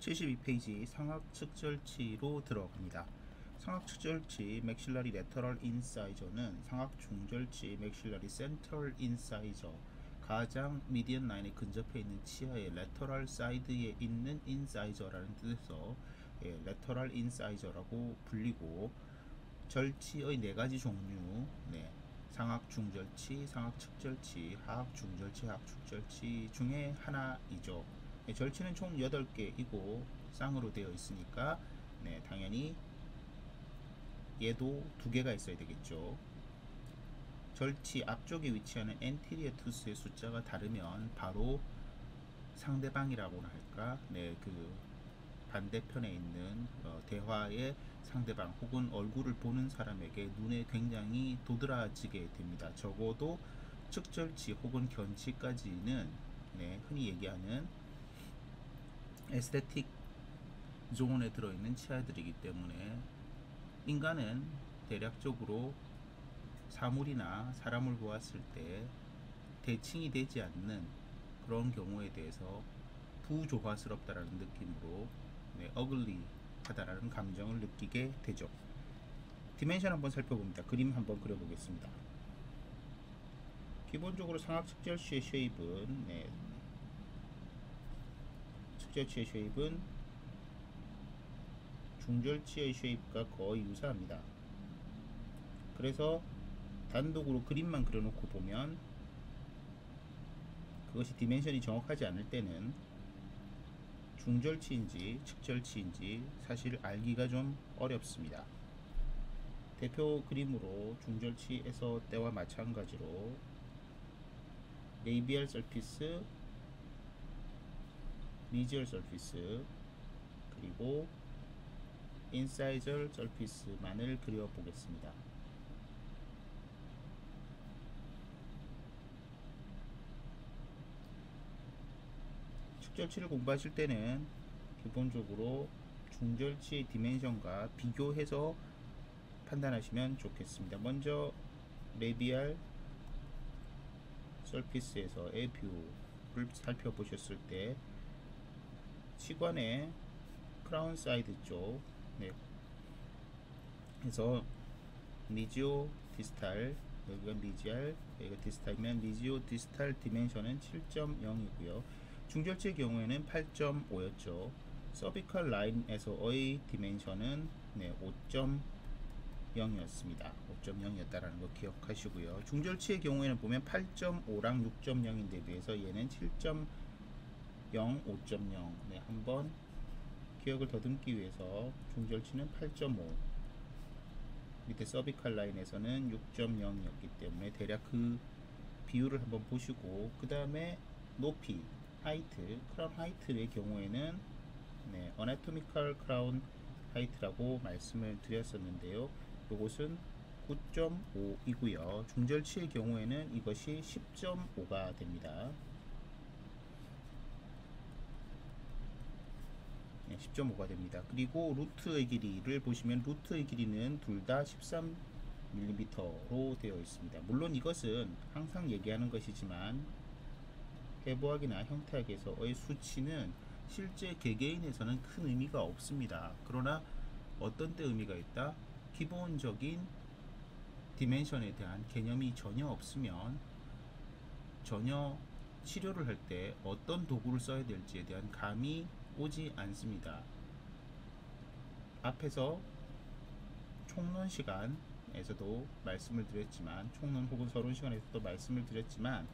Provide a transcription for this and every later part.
72페이지 상악측절치로 들어갑니다. 상악측절치 맥실러리 레터럴 인사이저는 상악중절치 맥실러리 센트럴 인사이저 가장 미디언 라인에 근접해 있는 치아의 레터럴 사이드에 있는 인사이저라는 뜻에서 레터럴 인사이저라고 불리고, 절치의 네 가지 종류, 상악중절치, 상악측절치, 하악중절치, 하악축절치 중에 하나이죠. 절치는 총 8개이고 쌍으로 되어 있으니까 당연히 얘도 2개가 있어야 되겠죠. 절치 앞쪽에 위치하는 엔티리어 투스의 숫자가 다르면 바로 상대방이라고나 할까, 그 반대편에 있는 대화의 상대방 혹은 얼굴을 보는 사람에게 눈에 굉장히 도드라지게 됩니다. 적어도 측절치 혹은 견치까지는 흔히 얘기하는 에스테틱 존에 들어있는 치아들이기 때문에 인간은 대략적으로 사물이나 사람을 보았을 때 대칭이 되지 않는 그런 경우에 대해서 부조화스럽다라는 느낌으로 어글리하다라는 감정을 느끼게 되죠. 디멘션 한번 살펴봅니다. 그림 한번 그려보겠습니다. 기본적으로 상악측절치의 쉐입은 측절치의 쉐입은 중절치의 쉐입과 거의 유사합니다. 그래서 단독으로 그림만 그려놓고 보면 그것이 디멘션이 정확하지 않을 때는 중절치인지 측절치인지 사실 알기가 좀 어렵습니다. 대표 그림으로 중절치에서 때와 마찬가지로 레이비얼 서피스, 미지얼 서피스, 그리고 인사이저 서피스만을 그려보겠습니다. 측절치를 공부하실 때는 기본적으로 중절치의 디멘션과 비교해서 판단하시면 좋겠습니다. 먼저 레비알 서피스에서의 뷰를 살펴보셨을 때 치관의 크라운 사이드 쪽 해서 미지오 디스탈, 여기가 미지알, 여기가 디스탈이면 미지오 디스탈 디멘션은 7.0이고요. 중절치의 경우에는 8.5였죠. 서비컬 라인에서의 디멘션은 5.0이었습니다. 5.0이었다라는 거 기억하시고요. 중절치의 경우에는 보면 8.5랑 6.0인데 비해서 얘는 7.0, 5.0. 한번 기억을 더듬기 위해서 중절치는 8.5, 밑에 서비컬 라인에서는 6.0이었기 때문에 대략 그 비율을 한번 보시고, 그 다음에 높이, 하이트, 크라운 하이트의 경우에는 어나토미컬 크라운 하이트라고 말씀을 드렸었는데요. 이것은 9.5이고요. 중절치의 경우에는 이것이 10.5가 됩니다. 10.5가 됩니다. 그리고 루트의 길이를 보시면 루트의 길이는 둘 다 13mm로 되어 있습니다. 물론 이것은 항상 얘기하는 것이지만 해부학이나 형태학에서의 수치는 실제 개개인에서는 큰 의미가 없습니다. 그러나 어떤 때 의미가 있다? 기본적인 디멘션에 대한 개념이 전혀 없으면 전혀 치료를 할 때 어떤 도구를 써야 될지에 대한 감이 오지 않습니다. 앞에서 총론 시간에서도 말씀을 드렸지만, 총론 혹은 서론 시간에서도 말씀을 드렸지만,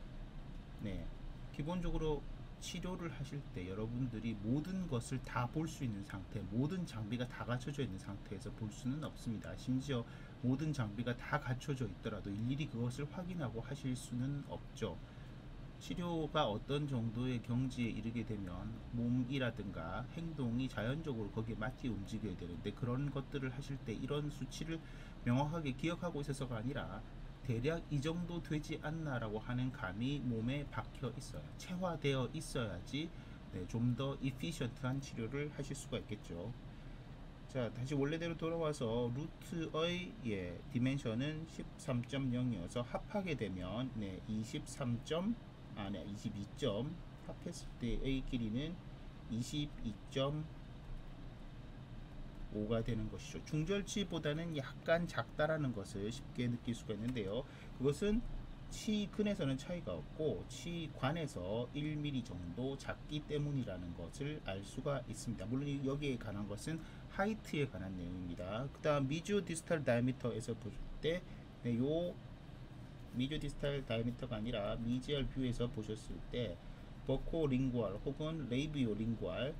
기본적으로 치료를 하실 때 여러분들이 모든 것을 다 볼 수 있는 상태, 모든 장비가 다 갖춰져 있는 상태에서 볼 수는 없습니다. 심지어 모든 장비가 다 갖춰져 있더라도 일일이 그것을 확인하고 하실 수는 없죠. 치료가 어떤 정도의 경지에 이르게 되면 몸이라든가 행동이 자연적으로 거기에 맞게 움직여야 되는데, 그런 것들을 하실 때 이런 수치를 명확하게 기억하고 있어서가 아니라 대략 이 정도 되지 않나라고 하는 감이 몸에 박혀 있어요. 체화되어 있어야지 좀 더 이피션트한 치료를 하실 수가 있겠죠. 자, 다시 원래대로 돌아와서 루트의 디멘션은 13.0이어서 합하게 되면 22점 합했을 때의 길이는 22.5가 되는 것이죠. 중절치보다는 약간 작다라는 것을 쉽게 느낄 수가 있는데요. 그것은 치근에서는 차이가 없고 치관에서 1mm 정도 작기 때문이라는 것을 알 수가 있습니다. 물론 여기에 관한 것은 하이트에 관한 내용입니다. 그 다음 미주 디스탈 다이미터에서 볼 때 요 미주 디스탈 다이미터가 아니라 미지얼 뷰에서 보셨을 때 버코링구알 혹은 레이비오링구알,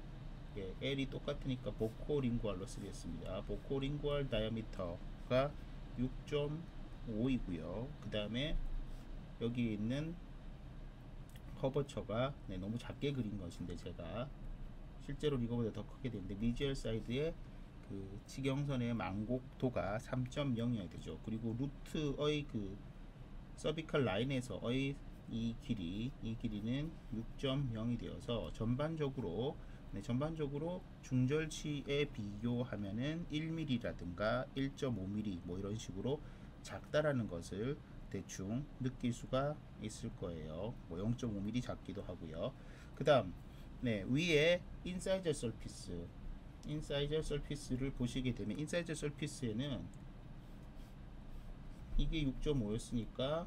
예, L이 똑같으니까 보코링구알로 쓰겠습니다. 보코링구알 다이아미터가 6.5이고요. 그 다음에 여기 있는 커버처가 너무 작게 그린 것인데 제가 실제로 이거보다 더 크게 되는데 미지얼 사이드의 그 지경선의 망곡도가 3.0이어야 되죠. 그리고 루트의 그 서비컬 라인에서의 이 길이는 6.0이 되어서 전반적으로 중절치에 비교하면은 1mm라든가 1.5mm 뭐 이런 식으로 작다라는 것을 대충 느낄 수가 있을 거예요. 뭐 0.5mm 작기도 하고요. 그 다음 위에 인사이저 서피스를 보시게 되면 인사이저 서피스에는 이게 6.5였으니까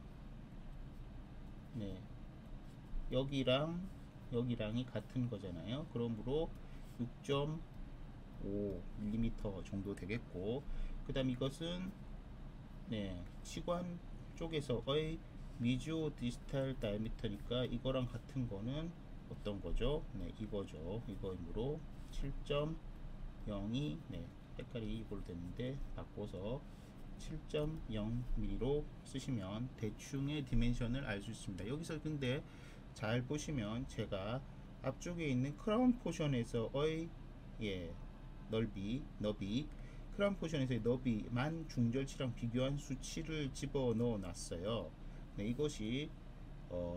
여기랑이 같은 거잖아요. 그러므로 6.5mm 정도 되겠고, 그 다음 이것은 치관 쪽에서의 미주 디스탈 다이미터니까 이거랑 같은 거는 어떤 거죠? 이거죠. 이거이므로 7.0이 색깔이 이걸로 됐는데 바꿔서 7.0mm로 쓰시면 대충의 디멘션을 알 수 있습니다. 여기서 근데 잘 보시면 제가 앞쪽에 있는 크라운 포션에서의 너비 크라운 포션에서의 너비만 중절치랑 비교한 수치를 집어넣어 놨어요. 이것이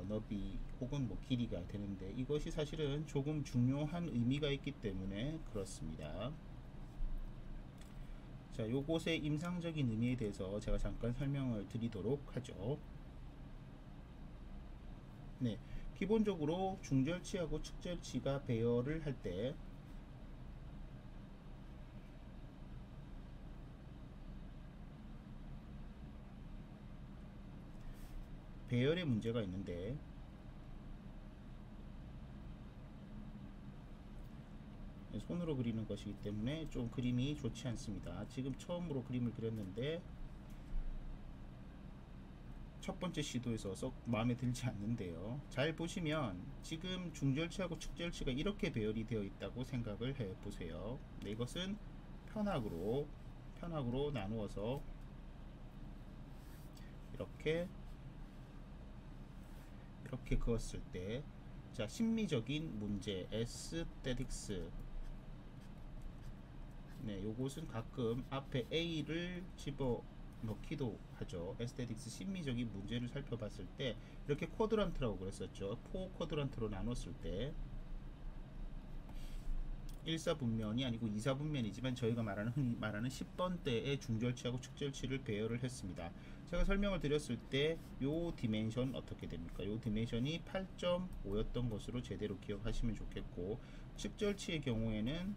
너비 혹은 뭐 길이가 되는데 이것이 사실은 조금 중요한 의미가 있기 때문에 그렇습니다. 자, 요것의 임상적인 의미에 대해서 제가 잠깐 설명을 드리도록 하죠. 기본적으로 중절치하고 측절치가 배열을 할 때 배열에 문제가 있는데 손으로 그리는 것이기 때문에 좀 그림이 좋지 않습니다. 지금 처음으로 그림을 그렸는데 첫 번째 시도에서 썩 마음에 들지 않는데요. 잘 보시면 지금 중절치하고 측절치가 이렇게 배열이 되어 있다고 생각을 해 보세요. 이것은 편악으로 나누어서 이렇게 그었을 때, 자, 심미적인 문제 에스테틱스, 요것은 가끔 앞에 A를 집어 넣기도 하죠. 에스테틱스 심미적인 문제를 살펴봤을 때 이렇게 쿼드란트라고 그랬었죠. 4쿼드란트로 나눴을 때 1사분면이 아니고 2사분면이지만 저희가 흔히 말하는 10번대의 중절치하고 측절치를 배열을 했습니다. 제가 설명을 드렸을 때 요 디멘션 어떻게 됩니까? 요 디멘션이 8.5였던 것으로 제대로 기억하시면 좋겠고, 측절치의 경우에는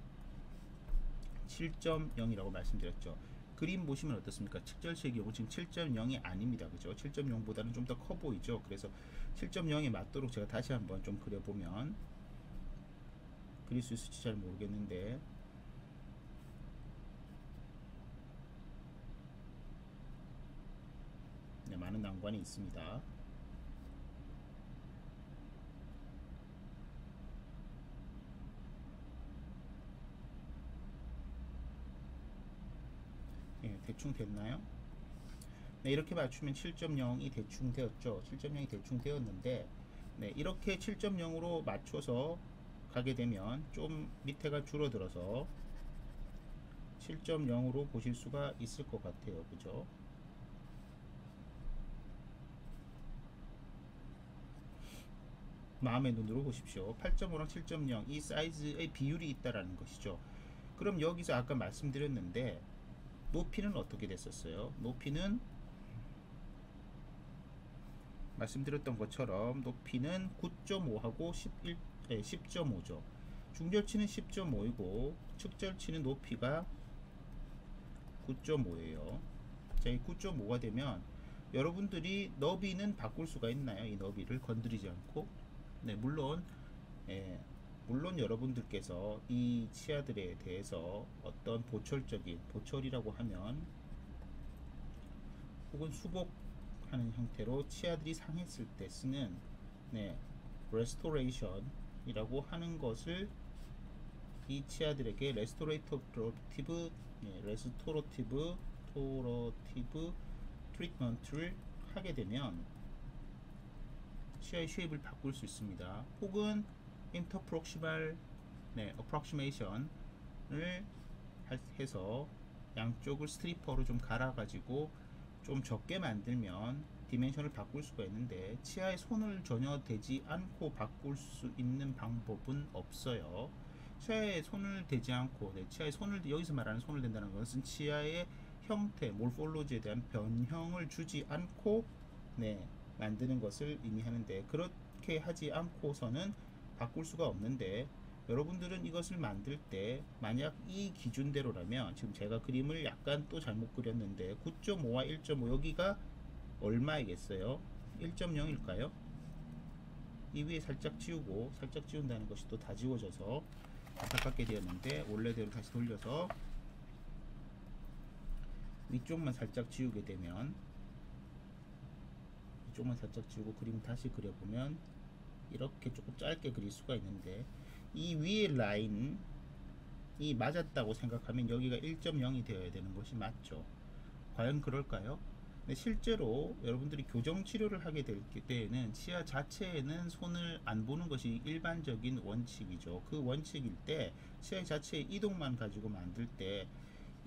7.0이라고 말씀드렸죠. 그림 보시면 어떻습니까? 측절치의 경우 지금 7.0이 아닙니다. 그죠? 7.0보다는 좀 더 커 보이죠? 그래서 7.0에 맞도록 제가 다시 한번 좀 그려보면 그릴 수 있을지 잘 모르겠는데, 많은 난관이 있습니다. 대충 됐나요? 이렇게 맞추면 7.0이 대충 되었죠. 7.0이 대충 되었는데, 이렇게 7.0으로 맞춰서 가게 되면 좀 밑에가 줄어들어서 7.0으로 보실 수가 있을 것 같아요. 그죠? 마음의 눈으로 보십시오. 8.5랑 7.0 이 사이즈의 비율이 있다라는 것이죠. 그럼 여기서 아까 말씀드렸는데 높이는 어떻게 됐었어요? 높이는 말씀드렸던 것처럼 높이는 9.5하고 10.5죠. 중절치는 10.5이고 측절치는 높이가 9.5예요. 자, 이 9.5가 되면 여러분들이 너비는 바꿀 수가 있나요? 이 너비를 건드리지 않고. 네, 물론 물론 여러분들께서 이 치아들에 대해서 어떤 보철이라고 하면 혹은 수복하는 형태로 치아들이 상했을 때 쓰는 레스토레이션이라고 하는 것을 이 치아들에게 레스토로티브 트리트먼트를 하게 되면 치아의 쉐입을 바꿀 수 있습니다. 혹은 인터프록시말 어프록시메이션을 해서 양쪽을 스트리퍼로 좀 갈아가지고 좀 적게 만들면 디멘션을 바꿀 수가 있는데, 치아에 손을 전혀 대지 않고 바꿀 수 있는 방법은 없어요. 치아에 손을 대지 않고, 치아에 손을, 여기서 말하는 손을 댄다는 것은 치아의 형태, 몰폴로지에 대한 변형을 주지 않고 만드는 것을 의미하는데, 그렇게 하지 않고서는 바꿀 수가 없는데, 여러분들은 이것을 만들 때 만약 이 기준대로라면, 지금 제가 그림을 약간 또 잘못 그렸는데 9.5와 1.5 여기가 얼마이겠어요? 1.0일까요? 이 위에 살짝 지우고, 살짝 지운다는 것이 또 다 지워져서 안타깝게 되었는데, 원래대로 다시 돌려서 위쪽만 살짝 지우게 되면, 이쪽만 살짝 지우고 그림 다시 그려보면 이렇게 조금 짧게 그릴 수가 있는데, 이 위에 라인이 맞았다고 생각하면 여기가 1.0이 되어야 되는 것이 맞죠. 과연 그럴까요? 근데 실제로 여러분들이 교정 치료를 하게 될 때에는 치아 자체에는 손을 안 보는 것이 일반적인 원칙이죠. 그 원칙일 때 치아 자체의 이동만 가지고 만들 때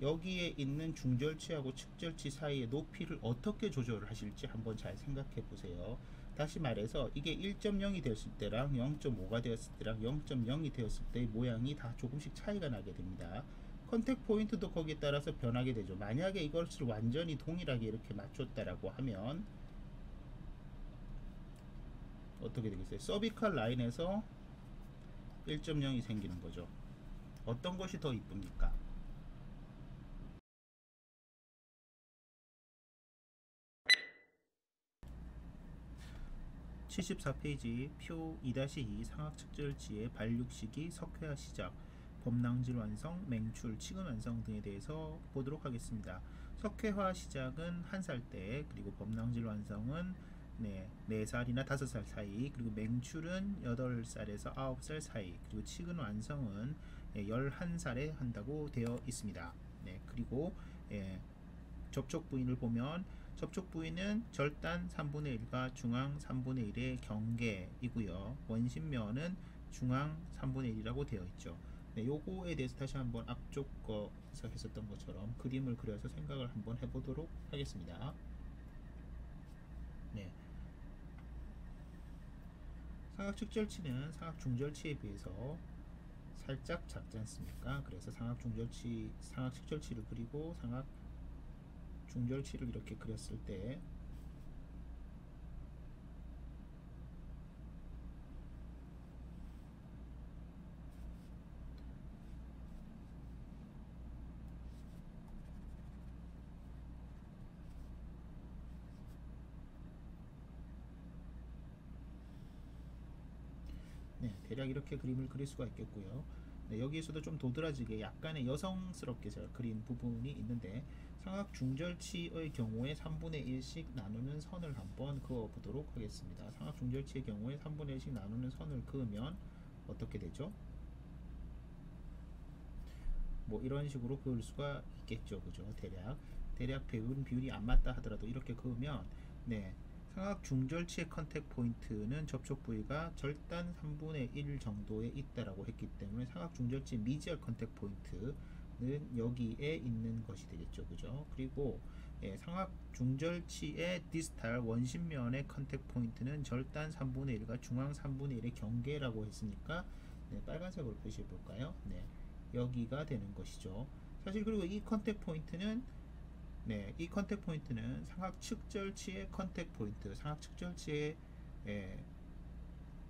여기에 있는 중절치하고 측절치 사이의 높이를 어떻게 조절을 하실지 한번 잘 생각해 보세요. 다시 말해서 이게 1.0이 되었을 때랑 0.5가 되었을 때랑 0.0이 되었을 때의 모양이 다 조금씩 차이가 나게 됩니다. 컨택 포인트도 거기에 따라서 변하게 되죠. 만약에 이것을 완전히 동일하게 이렇게 맞췄다라고 하면 어떻게 되겠어요? 서비컬 라인에서 1.0이 생기는 거죠. 어떤 것이 더 이쁩니까? 74페이지 표 2-2 상악측절치의 발육시기, 석회화 시작, 범낭질 완성, 맹출, 치근 완성 등에 대해서 보도록 하겠습니다. 석회화 시작은 1살 때, 그리고 범낭질 완성은 4살이나 5살 사이, 그리고 맹출은 8살에서 9살 사이, 그리고 치근 완성은 11살에 한다고 되어 있습니다. 그리고 접촉 부위를 보면, 접촉 부위는 절단 3분의 1과 중앙 3분의 1의 경계이고요. 원심면은 중앙 3분의 1이라고 되어 있죠. 요거에 대해서 다시 한번 앞쪽 거에서 했었던 것처럼 그림을 그려서 생각을 한번 해보도록 하겠습니다. 상악측절치는 상악중절치에 비해서 살짝 작지 않습니까? 그래서 상악측절치를 그리고 중절치를 이렇게 그렸을 때 대략 이렇게 그림을 그릴 수가 있겠고요. 여기에서도 좀 도드라지게 약간의 여성스럽게 제가 그린 부분이 있는데, 상악 중절치의 경우에 3분의 1씩 나누는 선을 한번 그어 보도록 하겠습니다. 상악 중절치의 경우에 3분의 1씩 나누는 선을 그으면 어떻게 되죠? 뭐 이런 식으로 그을 수가 있겠죠. 그죠? 대략 비율이 안 맞다 하더라도 이렇게 그으면 상악 중절치의 컨택 포인트는 접촉 부위가 절단 3분의 1 정도에 있다라고 했기 때문에 상악 중절치 미지얼 컨택 포인트는 여기에 있는 것이 되겠죠. 그죠? 그리고 상악 중절치의 디스탈 원심면의 컨택 포인트는 절단 3분의 1과 중앙 3분의 1의 경계라고 했으니까 빨간색으로 표시해 볼까요? 여기가 되는 것이죠. 사실 그리고 이 컨택 포인트는 상악 측절치의 컨택 포인트, 상악 측절치의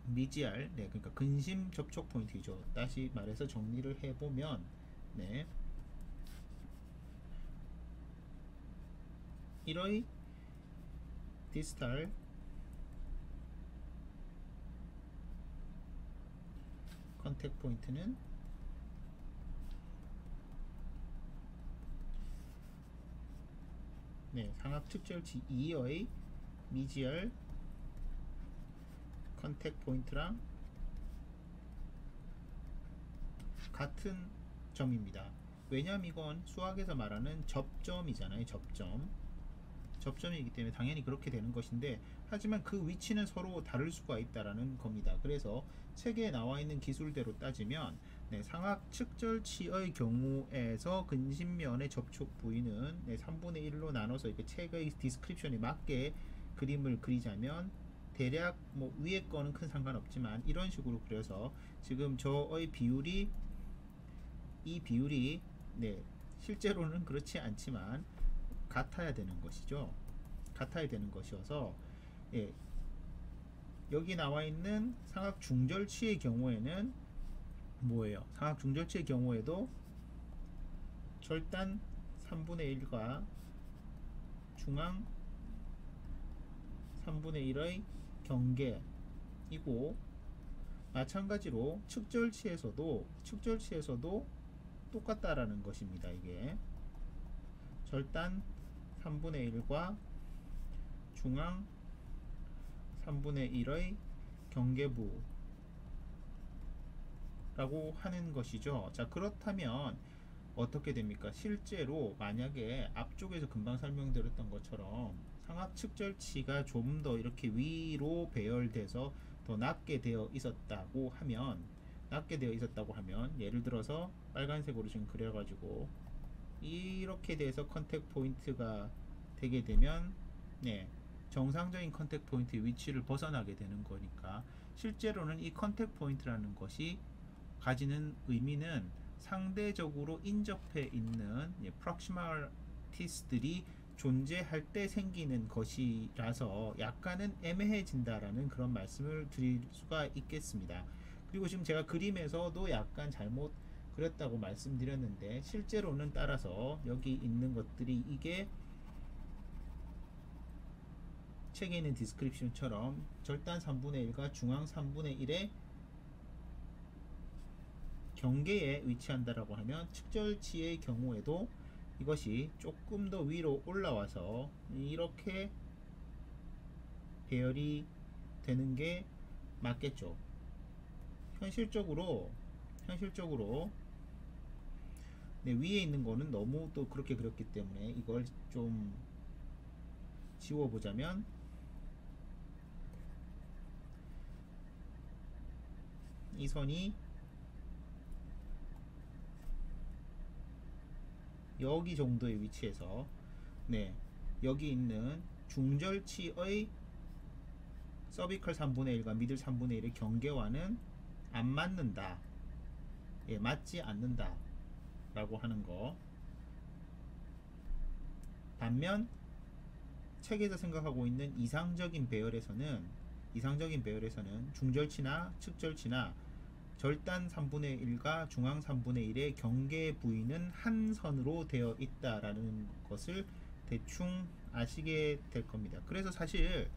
미지알, 네, 그러니까 근심 접촉 포인트이죠. 다시 말해서 정리를 해보면, 네, 1의 디스탈 컨택 포인트는 네, 상악 측절치 2의 미지알 컨택 포인트랑 같은 점입니다. 왜냐하면 이건 수학에서 말하는 접점이잖아요. 접점이기 때문에 당연히 그렇게 되는 것인데, 하지만 그 위치는 서로 다를 수가 있다라는 겁니다. 그래서 책에 나와 있는 기술대로 따지면, 네, 상악 측절치의 경우에서 근심면의 접촉 부위는, 네, 3분의 1로 나눠서 이렇게 책의 디스크립션에 맞게 그림을 그리자면, 대략 뭐 위에 거는 큰 상관없지만 이런 식으로 그려서, 지금 저의 비율이, 이 비율이, 네, 실제로는 그렇지 않지만 같아야 되는 것이죠. 같아야 되는 것이어서, 예, 여기 나와 있는 상악 중절치의 경우에는 뭐예요? 상악 중절치의 경우에도 절단 3분의 1과 중앙 3분의 1의 경계이고, 마찬가지로 측절치에서도 똑같다라는 것입니다. 이게 절단 3분의 1과 중앙 3분의 1의 경계부라고 하는 것이죠. 자, 그렇다면 어떻게 됩니까? 실제로 만약에 앞쪽에서 금방 설명드렸던 것처럼 상악 측절치가 좀 더 이렇게 위로 배열돼서 더 낮게 되어 있었다고 하면, 예를 들어서 빨간색으로 지금 그려가지고 이렇게 돼서 컨택 포인트가 되게 되면, 네, 정상적인 컨택 포인트의 위치를 벗어나게 되는 거니까, 실제로는 이 컨택 포인트라는 것이 가지는 의미는 상대적으로 인접해 있는, 예, 프록시멀티스들이 존재할 때 생기는 것이라서 약간은 애매해진다라는 그런 말씀을 드릴 수가 있겠습니다. 그리고 지금 제가 그림에서도 약간 잘못 그렸다고 말씀드렸는데, 실제로는 따라서 여기 있는 것들이, 이게 책에 있는 디스크립션처럼 절단 3분의 1과 중앙 3분의 1의 경계에 위치한다라고 하면, 측절치의 경우에도 이것이 조금 더 위로 올라와서 이렇게 배열이 되는 게 맞겠죠. 현실적으로 네, 위에 있는 거는 너무 또 그렇게 그렸기 때문에 이걸 좀 지워보자면, 이 선이 여기 정도의 위치에서, 네, 여기 있는 중절치의 서비컬 3분의 1과 미들 3분의 1의 경계와는 안 맞는다, 예, 맞지 않는다 라고 하는 거. 반면 책에서 생각하고 있는 이상적인 배열에서는 중절치나 측절치나 절단 3분의 1과 중앙 3분의 1의 경계 부위는 한 선으로 되어 있다라는 것을 대충 아시게 될 겁니다. 그래서 사실,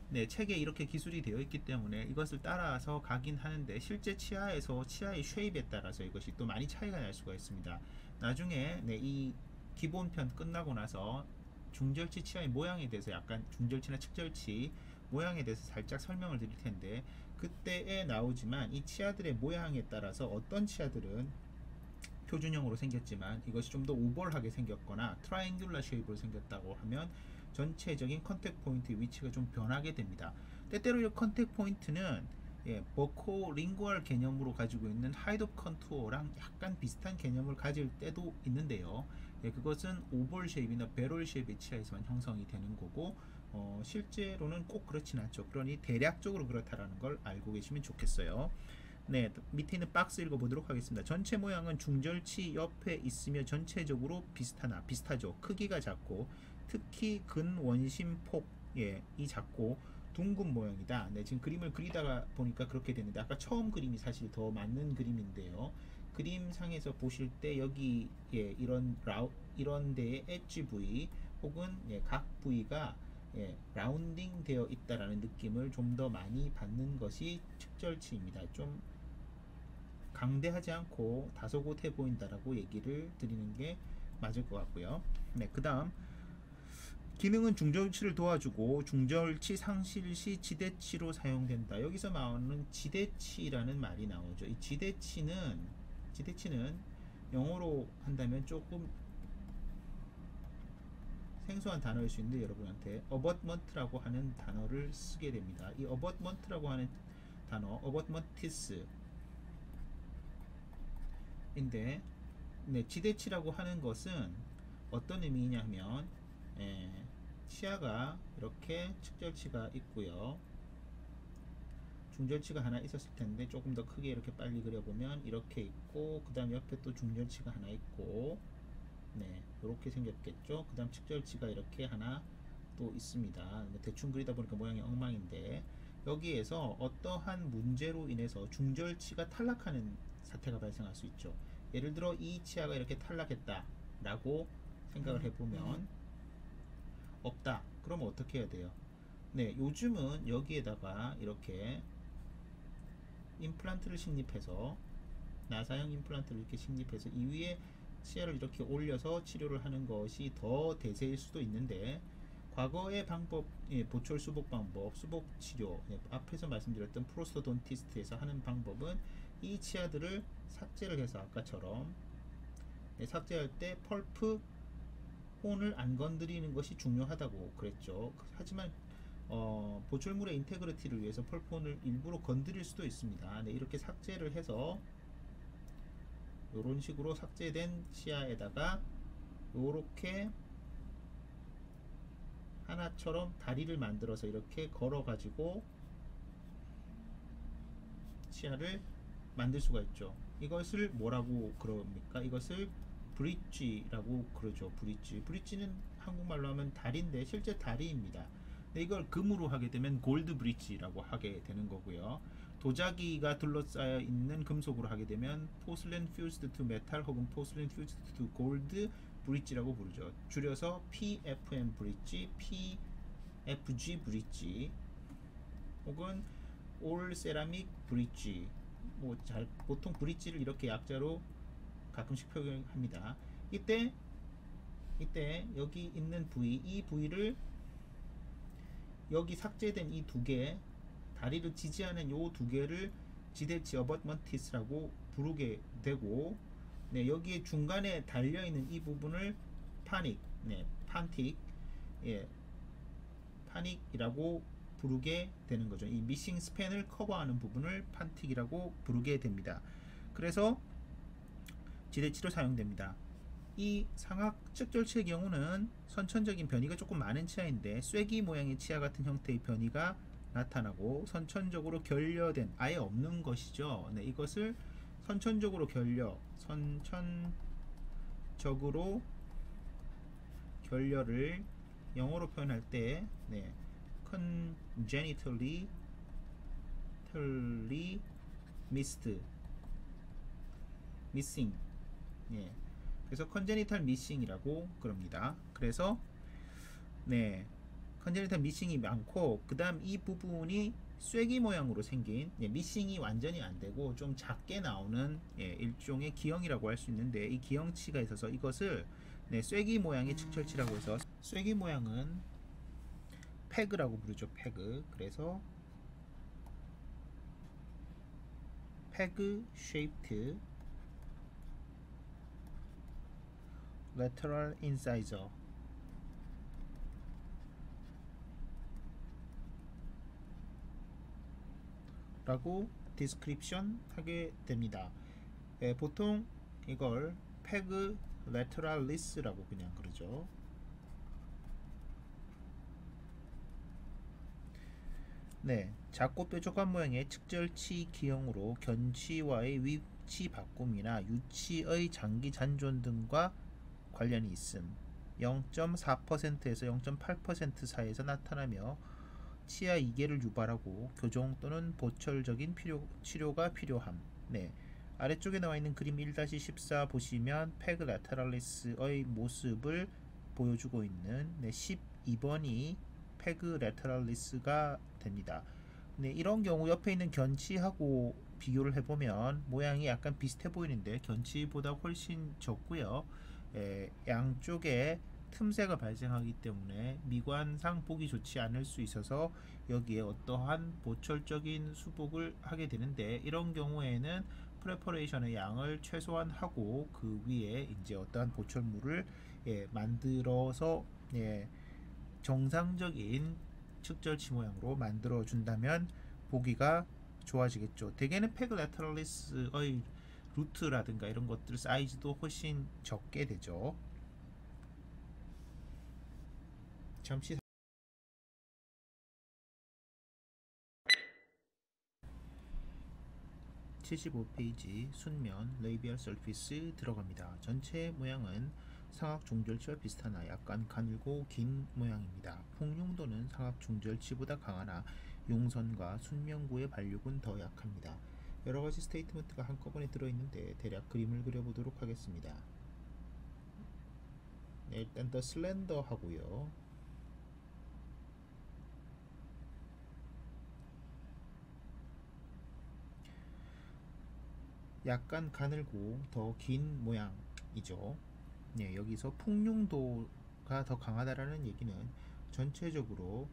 네, 책에 이렇게 기술이 되어 있기 때문에 이것을 따라서 가긴 하는데, 실제 치아에서 치아의 쉐입에 따라서 이것이 또 많이 차이가 날 수가 있습니다. 나중에, 네, 이 기본편 끝나고 나서 중절치 치아의 모양에 대해서, 약간 중절치나 측절치 모양에 대해서 살짝 설명을 드릴 텐데, 그때에 나오지만 이 치아들의 모양에 따라서 어떤 치아들은 표준형으로 생겼지만 이것이 좀 더 오벌하게 생겼거나 트라이앵귤러 쉐입으로 생겼다고 하면 전체적인 컨택 포인트의 위치가 좀 변하게 됩니다. 때때로 이 컨택 포인트는, 예, 버코 링구얼 개념으로 가지고 있는 하이드 컨투어랑 약간 비슷한 개념을 가질 때도 있는데요. 예, 그것은 오벌 쉐입이나 배럴 쉐입의 치아에서만 형성이 되는 거고, 실제로는 꼭 그렇진 않죠. 그러니 대략적으로 그렇다라는 걸 알고 계시면 좋겠어요. 네, 밑에 있는 박스 읽어보도록 하겠습니다. 전체 모양은 중절치 옆에 있으며 전체적으로 비슷하죠. 크기가 작고, 특히 근원심폭, 예, 이 작고, 둥근 모양이다. 네, 지금 그림을 그리다가 보니까 그렇게 됐는데 아까 처음 그림이 사실 더 맞는 그림인데요. 그림상에서 보실 때 여기 예, 이런 데에 엣지 부위 혹은 예, 각 부위가 예, 라운딩 되어 있다라는 느낌을 좀 더 많이 받는 것이 측절치입니다. 좀 강대하지 않고 다소곳해 보인다라고 얘기를 드리는 게 맞을 것 같고요. 네, 그 다음 기능은 중절치를 도와주고 중절치 상실 시 지대치로 사용된다. 여기서 나오는 지대치라는 말이 나오죠. 이 지대치는 영어로 한다면 조금 생소한 단어일 수 있는데 여러분한테 abutment라고 하는 단어를 쓰게 됩니다. 이 abutment라고 하는 단어, abutmentis인데 네, 지대치라고 하는 것은 어떤 의미냐면 치아가 이렇게 측절치가 있고요. 중절치가 하나 있었을 텐데 조금 더 크게 이렇게 빨리 그려보면 이렇게 있고 그 다음 옆에 또 중절치가 하나 있고 네, 이렇게 생겼겠죠. 그 다음 측절치가 이렇게 하나 또 있습니다. 대충 그리다 보니까 모양이 엉망인데 여기에서 어떠한 문제로 인해서 중절치가 탈락하는 사태가 발생할 수 있죠. 예를 들어 이 치아가 이렇게 탈락했다 라고 생각을 해보면 없다. 그러면 어떻게 해야 돼요? 네, 요즘은 여기에다가 이렇게 임플란트를 식립해서 나사형 임플란트를 이렇게 식립해서 이 위에 치아를 이렇게 올려서 치료를 하는 것이 더 대세일 수도 있는데 과거의 방법, 예, 보철 수복 방법, 수복 치료, 예, 앞에서 말씀드렸던 프로스토돈티스트에서 하는 방법은 이 치아들을 삭제를 해서 아까처럼 예, 삭제할 때 펄프 혼을 안 건드리는 것이 중요하다고 그랬죠. 하지만 보철물의 인테그리티를 위해서 펄폰을 일부러 건드릴 수도 있습니다. 네, 이렇게 삭제를 해서 이런 식으로 삭제된 치아에다가 이렇게 하나처럼 다리를 만들어서 이렇게 걸어 가지고 치아를 만들 수가 있죠. 이것을 뭐라고 그럽니까? 이것을 브릿지라고 그러죠. 브릿지는 한국말로 하면 다리인데 실제 다리입니다. 근데 이걸 금으로 하게 되면 골드 브릿지라고 하게 되는 거고요. 도자기가 둘러싸여 있는 금속으로 하게 되면 포슬렌 퓨즈드 투 메탈 혹은 포슬렌 퓨즈드 투 골드 브릿지라고 부르죠. 줄여서 PFM 브릿지, PFG 브릿지 혹은 올 세라믹 브릿지, 보통 브릿지를 이렇게 약자로 가끔씩 표현합니다. 이때 여기 있는 부위, 이 부위를 여기 삭제된 이 두 개, 다리를 지지하는 요 두 개를 지대치 어버먼티스라고 부르게 되고, 네, 여기에 중간에 달려 있는 이 부분을 파닉, 네, 예, 파닉이라고 부르게 되는 거죠. 이 미싱 스팬을 커버하는 부분을 판틱이라고 부르게 됩니다. 그래서 지대치로 사용됩니다. 이 상악 측절치의 경우는 선천적인 변이가 조금 많은 치아인데 쐐기 모양의 치아 같은 형태의 변이가 나타나고 선천적으로 결려된 아예 없는 것이죠. 네, 이것을 선천적으로 결려를 영어로 표현할 때 네, congenitally missing 예. 그래서 컨제니탈 미싱이라고 그럽니다. 그래서 네, 컨제니탈 미싱이 많고 그 다음 이 부분이 쐐기 모양으로 생긴 미싱이 완전히 안되고 좀 작게 나오는 일종의 기형이라고 할 수 있는데 이 기형치가 있어서 이것을 쐐기 모양의 측절치라고 해서 쐐기 모양은 패그라고 부르죠. 패그. 그래서 패그 shaped lateral incisor 라고 디스크립션 하게 됩니다. 보통 이걸 패그 lateralis라고 그냥 그러죠. 네, 작고 뾰족한 모양의 측절치 기형으로 견치와의 위치 바꿈이나 유치의 장기 잔존 등과 관련이 있음. 0.4%에서 0.8% 사이에서 나타나며 치아 이개를 유발하고 교정 또는 보철적인 치료가 필요함. 네. 아래쪽에 나와 있는 그림 1-14 보시면 페그 라테랄리스의 모습을 보여주고 있는 12번이 페그 라테랄리스가 됩니다. 네, 이런 경우 옆에 있는 견치하고 비교를 해보면 모양이 약간 비슷해 보이는데 견치보다 훨씬 적고요. 양쪽에 틈새가 발생하기 때문에 미관상 보기 좋지 않을 수 있어서 여기에 어떠한 보철적인 수복을 하게 되는데, 이런 경우에는 프레퍼레이션의 양을 최소한 하고 그 위에 이제 어떠한 보철물을 만들어서 정상적인 측절치 모양으로 만들어 준다면 보기가 좋아지겠죠. 대개는 페그 라테랄리스의 루트라든가 이런 것들 사이즈도 훨씬 적게 되죠. 잠시 75페이지 순면 레이비얼 서피스 들어갑니다. 전체 모양은 상악 중절치와 비슷하나 약간 가늘고 긴 모양입니다. 풍용도는 상악 중절치보다 강하나 용선과 순면구의 발육은 더 약합니다. 여러가지 스테이트먼트가 한꺼번에 들어있는데 대략 그림을 그려보도록 하겠습니다. 네, 일단 더 슬렌더 하고요. 약간 가늘고 더 긴 모양이죠. 네, 여기서 풍용도가 더 강하다라는 얘기는 전체적으로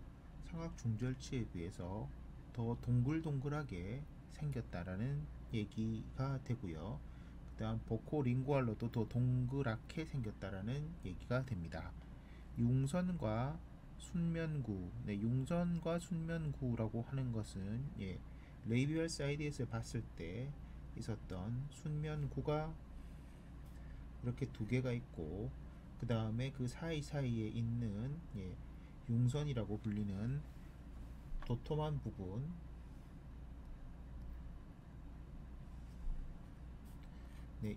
상악 중절치에 비해서 더 동글동글하게 생겼다라는 얘기가 되고요. 그 다음 보코링구알로도 더 동그랗게 생겼다라는 얘기가 됩니다. 융선과 순면구, 융선과 순면구라고 하는 것은 레이비얼 사이드에서 봤을 때 있었던 순면구가 이렇게 두 개가 있고, 그 다음에 그 사이사이에 있는 융선이라고 불리는 도톰한 부분,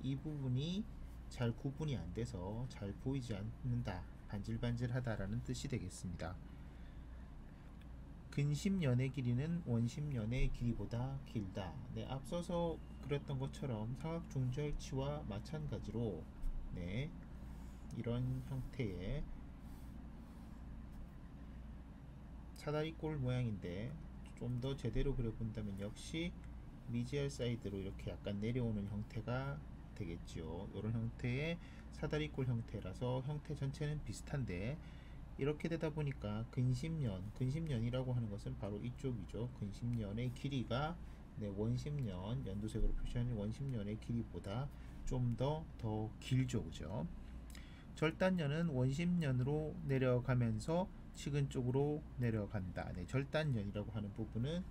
이 부분이 잘 구분이 안 돼서 잘 보이지 않는다, 반질반질하다라는 뜻이 되겠습니다. 근심연의 길이는 원심연의 길이보다 길다. 앞서서 그렸던 것처럼 상악 중절치와 마찬가지로 이런 형태의 사다리꼴 모양인데, 좀 더 제대로 그려본다면 역시 미지알 사이드로 이렇게 약간 내려오는 형태가 되겠죠. 이런 형태의 사다리꼴 형태라서 형태 전체는 비슷한데, 이렇게 되다 보니까 근심연이라고 하는 것은 바로 이쪽이죠. 근심연의 길이가 원심연, 연두색으로 표시하는 원심연의 길이보다 좀 더 길죠. 그죠? 절단연은 원심연으로 내려가면서 측은 쪽으로 내려간다. 절단연이라고 하는 부분은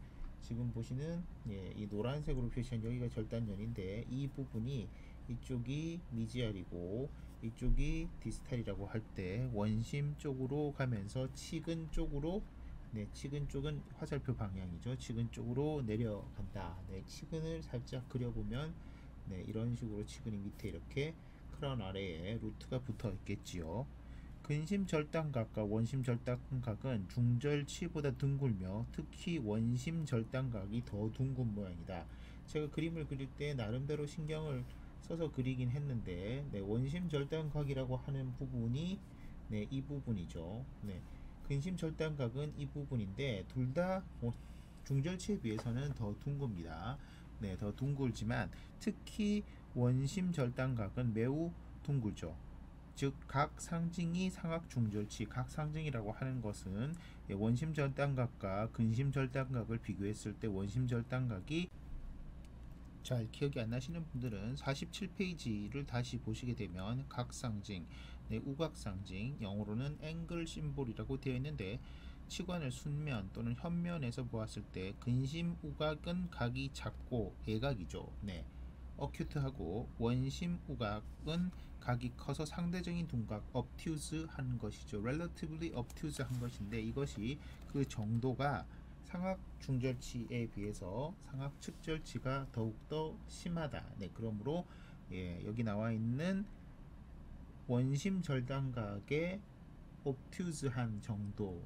지금 보시는 이 노란색으로 표시한 여기가 절단연인데, 이 부분이 이쪽이 미지알이고 이쪽이 디스탈이라고 할 때 원심 쪽으로 가면서 측은 쪽으로, 측은 쪽은 화살표 방향이죠. 측은 쪽으로 내려간다. 측은을 살짝 그려보면 이런 식으로 측은이 밑에 이렇게 크라운 아래에 루트가 붙어 있겠지요. 근심 절단각과 원심 절단각은 중절치보다 둥글며 특히 원심 절단각이 더 둥근 모양이다. 제가 그림을 그릴 때 나름대로 신경을 써서 그리긴 했는데, 원심 절단각이라고 하는 부분이 이 부분이죠. 근심 절단각은 이 부분인데 둘 다 중절치에 비해서는 더 둥급니다. 더 둥글지만 특히 원심 절단각은 매우 둥글죠. 즉 각 상징이 상악 중절치, 각 상징이라고 하는 것은 원심 절단각과 근심 절단각을 비교했을 때 원심 절단각이, 잘 기억이 안 나시는 분들은 47페이지를 다시 보시게 되면 각 상징, 우각 상징, 영어로는 앵글 심볼이라고 되어 있는데, 치관을 순면 또는 현면에서 보았을 때 근심 우각은 각이 작고 예각이죠. 어큐트하고 원심 우각은 각이 커서 상대적인 둔각, obtuse한 것이죠. relatively obtuse한 것인데, 이것이 그 정도가 상악 중절치에 비해서 상악 측절치가 더욱더 심하다. 그러므로 여기 나와 있는 원심 절단각의 obtuse한 정도,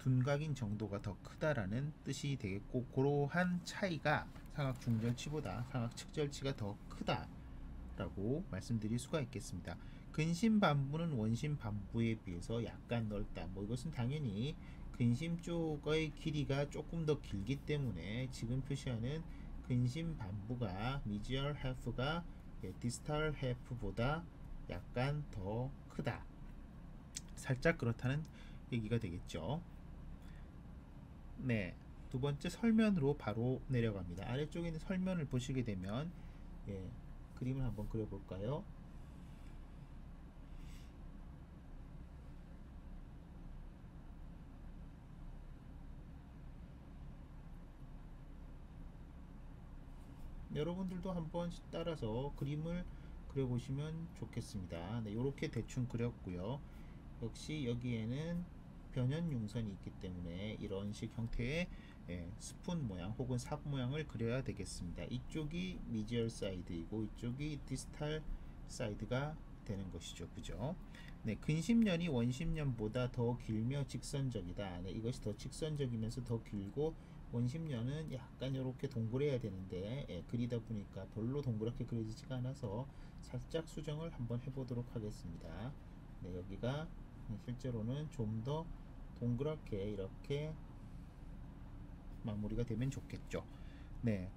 둔각인 정도가 더 크다라는 뜻이 되겠고, 그러한 차이가 상악 중절치보다 상악 측절치가 더 크다라고 말씀드릴 수가 있겠습니다. 근심 반부는 원심 반부에 비해서 약간 넓다. 뭐 이것은 당연히 근심 쪽의 길이가 조금 더 길기 때문에 지금 표시하는 근심 반부가 medial half가 distal half보다 약간 더 크다. 살짝 그렇다는 얘기가 되겠죠. 네, 두 번째 설면으로 바로 내려갑니다. 아래쪽에 있는 설면을 보시게 되면 그림을 한번 그려볼까요? 여러분들도 한번 따라서 그림을 그려보시면 좋겠습니다. 네, 이렇게 대충 그렸고요. 역시 여기에는 변연융선이 있기 때문에 이런 식 형태의 스푼 모양 혹은 삽 모양을 그려야 되겠습니다. 이쪽이 미지얼 사이드이고 이쪽이 디스탈 사이드가 되는 것이죠. 그죠? 네, 근심년이 원심년보다 더 길며 직선적이다. 네, 이것이 더 직선적이면서 더 길고 원심년은 약간 이렇게 동그래야 되는데 그리다 보니까 별로 동그랗게 그려지지가 않아서 살짝 수정을 한번 해보도록 하겠습니다. 네, 여기가 실제로는 좀 더 동그랗게 이렇게 마무리가 되면 좋겠죠. 네.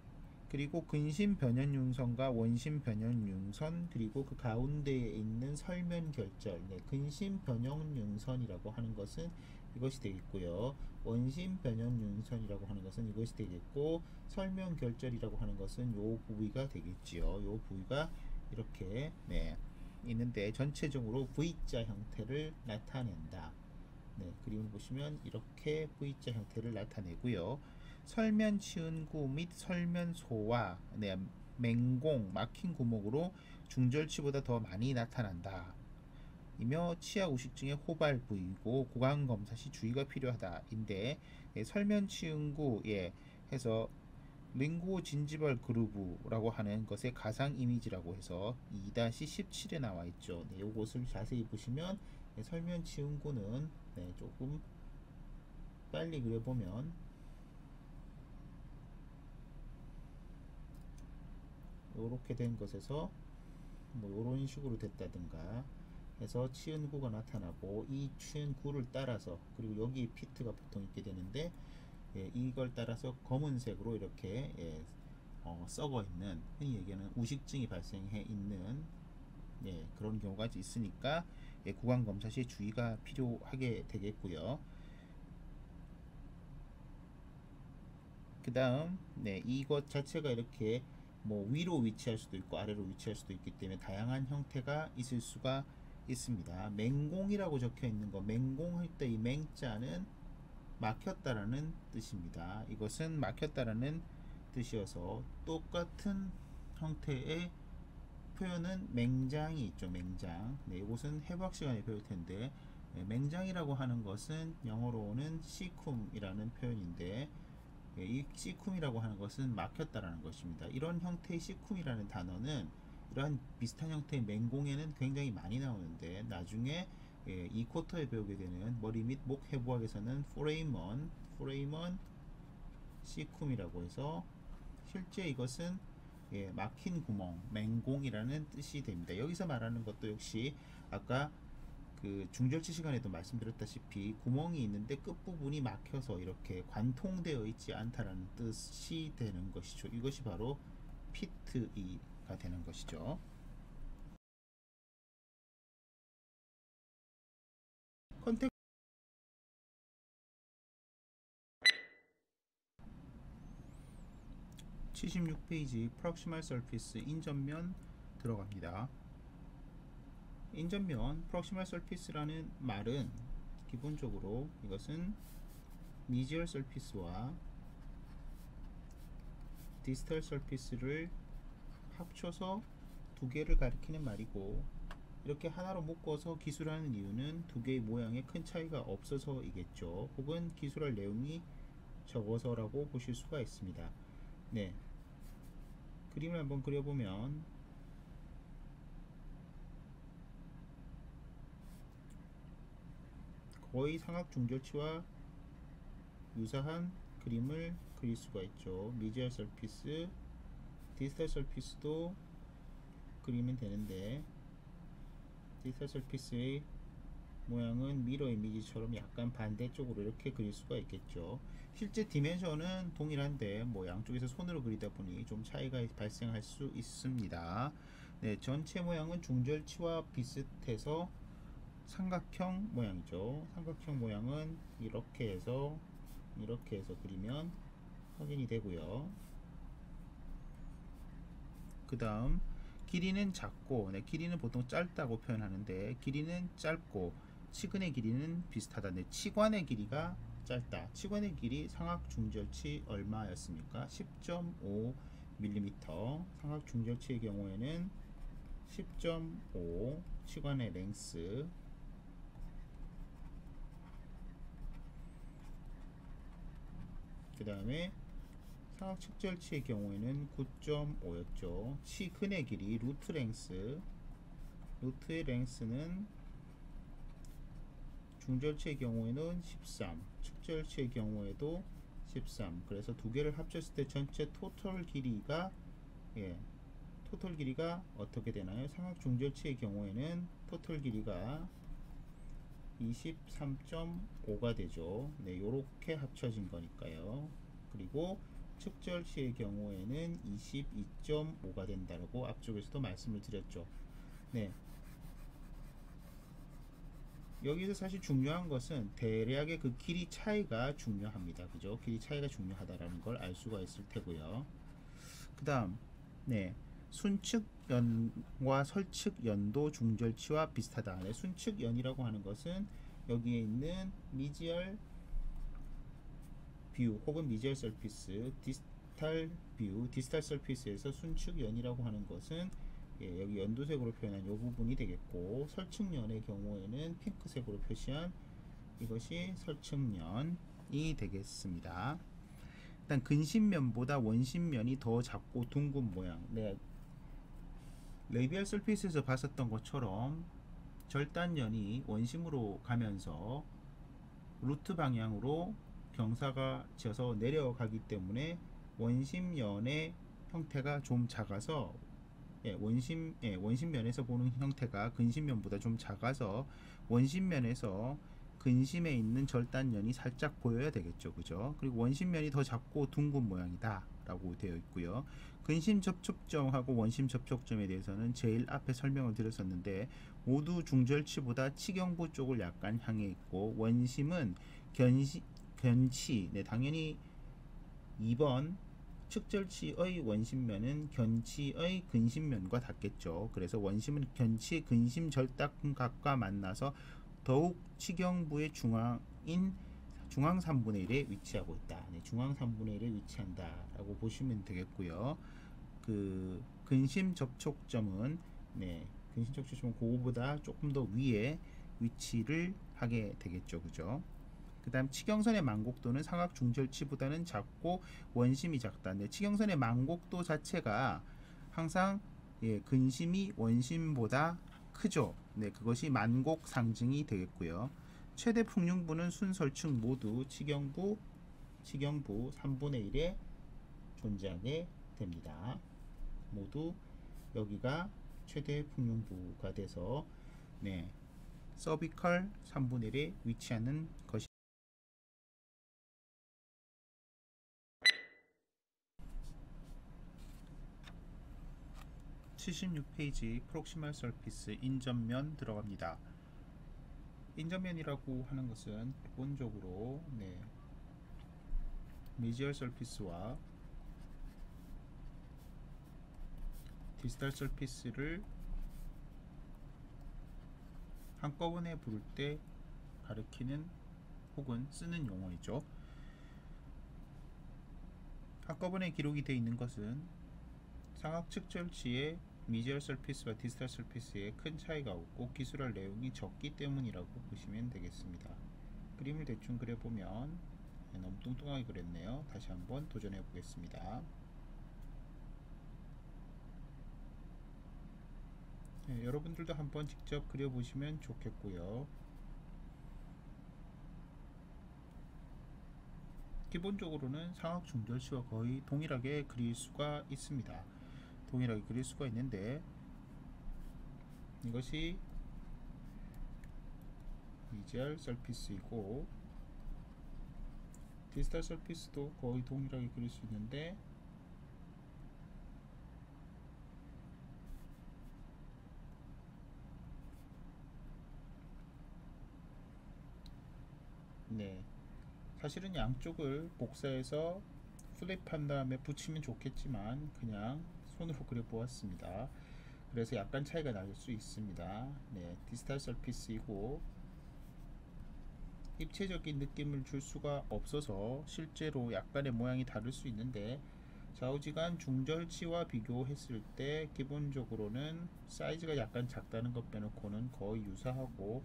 그리고 근심 변연융선과 원심 변연융선 그리고 그 가운데에 있는 설면 결절, 네, 근심 변연융선이라고 하는 것은 이것이 되겠고요. 원심 변연융선이라고 하는 것은 이것이 되겠고, 설면 결절이라고 하는 것은 요 부위가 되겠지요. 요 부위가 이렇게 있는데 전체적으로 V자 형태를 나타낸다. 네, 그림을 보시면 이렇게 V자 형태를 나타내고요. 설면 치은구 및 설면 소와 맹공, 막힌 구멍으로 중절치보다 더 많이 나타난다. 이며 치아 우식증의 호발 부위이고 구강 검사 시 주의가 필요하다. 인데 설면 치은구 해서 링고 진지발 그루브라고 하는 것의 가상 이미지라고 해서 2-17에 나와 있죠. 네, 이것을 자세히 보시면 설면 치은구는 조금 빨리 그려보면 이렇게 된 것에서 뭐 이런 식으로 됐다든가 해서 치은구가 나타나고, 이 치은구를 따라서, 그리고 여기 피트가 보통 있게 되는데 이걸 따라서 검은색으로 이렇게 썩어 있는, 흔히 얘기하는 우식증이 발생해 있는 그런 경우가 있으니까 구강 검사 시에 주의가 필요하게 되겠고요. 그 다음 이것 자체가 이렇게 뭐 위로 위치할 수도 있고 아래로 위치할 수도 있기 때문에 다양한 형태가 있을 수가 있습니다. 맹공이라고 적혀 있는 거, 맹공할 때 이 맹자는 막혔다라는 뜻입니다. 이것은 막혔다라는 뜻이어서 똑같은 형태의 표현은 맹장이 있죠. 맹장. 네, 이것은 해부학 시간에 배울 텐데 맹장이라고 하는 것은 영어로는 시쿰이라는 표현인데 이 시쿰이라고 하는 것은 막혔다라는 것입니다. 이런 형태의 시쿰이라는 단어는 이러한 비슷한 형태의 맹공에는 굉장히 많이 나오는데 나중에 이 쿼터에 배우게 되는 머리 및 목 해부학에서는 포레이먼 시쿰이라고 해서 실제 이것은 막힌 구멍, 맹공이라는 뜻이 됩니다. 여기서 말하는 것도 역시 아까 그 중절치 시간에도 말씀드렸다시피 구멍이 있는데 끝부분이 막혀서 이렇게 관통되어 있지 않다라는 뜻이 되는 것이죠. 이것이 바로 피트가 되는 것이죠. 컨택 76페이지 프록시말 서피스 인전면 들어갑니다. 인전면 프록시말 서피스라는 말은 기본적으로 이것은 미지얼 서피스와 디스털 서피스를 합쳐서 두 개를 가리키는 말이고, 이렇게 하나로 묶어서 기술하는 이유는 두 개의 모양에 큰 차이가 없어서이겠죠. 혹은 기술할 내용이 적어서라고 보실 수가 있습니다. 네, 그림을 한번 그려보면 거의 상악 중절치와 유사한 그림을 그릴 수가 있죠. 미지얼 서피스, 디지털 서피스도 그리면 되는데, 디지털 서피스의 모양은 미러 이미지처럼 약간 반대쪽으로 이렇게 그릴 수가 있겠죠. 실제 디멘션은 동일한데 뭐 양쪽에서 손으로 그리다 보니 좀 차이가 발생할 수 있습니다. 네, 전체 모양은 중절치와 비슷해서 삼각형 모양이죠. 삼각형 모양은 이렇게 해서 그리면 확인이 되고요. 그 다음 길이는 작고, 네, 길이는 보통 짧다고 표현하는데 길이는 짧고 치근의 길이는 비슷하다. 네, 치관의 길이가 짧다. 치관의 길이 상악 중절치 얼마였습니까? 10.5mm. 상악 중절치의 경우에는 10.5 치관의 랭스. 그 다음에 상악 측절치의 경우에는 9.5였죠. 치근의 길이 루트 랭스. 루트의 랭스는 중절치의 경우에는 13, 측절치의 경우에도 13. 그래서 두 개를 합쳤을 때 전체 토탈 길이가 토탈 길이가 어떻게 되나요? 상악 중절치의 경우에는 토탈 길이가 23.5가 되죠. 네, 요렇게 합쳐진 거니까요. 그리고 측절치의 경우에는 22.5가 된다고 앞쪽에서도 말씀을 드렸죠. 네. 여기서 사실 중요한 것은 대략의 그 길이 차이가 중요합니다. 그죠? 길이 차이가 중요하다라는 걸 알 수가 있을 테고요. 그 다음, 네. 순측연과 설측연도 중절치와 비슷하다. 네, 순측연이라고 하는 것은 여기에 있는 미지얼 뷰 혹은 미지얼 서피스, 디스탈 뷰, 디스탈 서피스에서 순측연이라고 하는 것은 여기 연두색으로 표현한 이 부분이 되겠고, 설측연의 경우에는 핑크색으로 표시한 이것이 설측연이 되겠습니다. 일단 근심면보다 원심면이 더 작고 둥근 모양. 네, 레이비얼 서피스에서 봤었던 것처럼 절단연이 원심으로 가면서 루트 방향으로 경사가 지어서 내려가기 때문에 원심연의 형태가 좀 작아서 원심면에서 보는 형태가 근심면보다 좀 작아서 원심면에서 근심에 있는 절단연이 살짝 보여야 되겠죠. 그죠? 그리고 원심면이 더 작고 둥근 모양이다 라고 되어 있고요. 근심 접촉점하고 원심 접촉점에 대해서는 제일 앞에 설명을 드렸었는데 모두 중절치보다 치경부 쪽을 약간 향해 있고, 원심은 견치, 네, 당연히 2번 측절치의 원심면은 견치의 근심면과 같겠죠. 그래서 원심은 견치 근심 절단각과 만나서 더욱 치경부의 중앙인 중앙 3분의 1에 위치하고 있다. 네, 중앙 3분의 1에 위치한다 라고 보시면 되겠고요. 그 근심 접촉점은 근심 접촉점은 그거보다 조금 더 위에 위치를 하게 되겠죠. 그죠? 그 다음 치경선의 만곡도는 상악 중절치보다는 작고 원심이 작다. 네, 치경선의 만곡도 자체가 항상 근심이 원심보다 크죠. 네, 그것이 만곡 상징이 되겠고요. 최대 풍륜부는 순설측 모두 치경부 3분의 1에 존재하게 됩니다. 모두 여기가 최대 풍륜부가 돼서 서비컬 3분의 1에 위치하는 것이 76페이지 프록시멀 서피스 인접면 들어갑니다. 인접면이라고 하는 것은 기본적으로 미지얼 서피스와 디지털 서피스를 한꺼번에 부를 때 가리키는 혹은 쓰는 용어이죠. 한꺼번에 기록이 되어 있는 것은 상악 측절치의 미지얼 서피스와 디지털 서피스에 큰 차이가 없고 기술할 내용이 적기 때문이라고 보시면 되겠습니다. 그림을 대충 그려보면 너무 뚱뚱하게 그렸네요. 다시 한번 도전해 보겠습니다. 여러분들도 한번 직접 그려보시면 좋겠고요. 기본적으로는 상악 중절치와 거의 동일하게 그릴 수가 있습니다. 동일하게 그릴 수가 있는데 이것이 비주얼 서피스이고 디지털 서피스도 거의 동일하게 그릴 수 있는데 네, 사실은 양쪽을 복사해서 플립한 다음에 붙이면 좋겠지만 그냥 손으로 그려 보았습니다. 그래서 약간 차이가 날 수 있습니다. 네, 디지털 서피스이고 입체적인 느낌을 줄 수가 없어서 실제로 약간의 모양이 다를 수 있는데 좌우지간 중절치와 비교했을 때 기본적으로는 사이즈가 약간 작다는 것 빼놓고는 거의 유사하고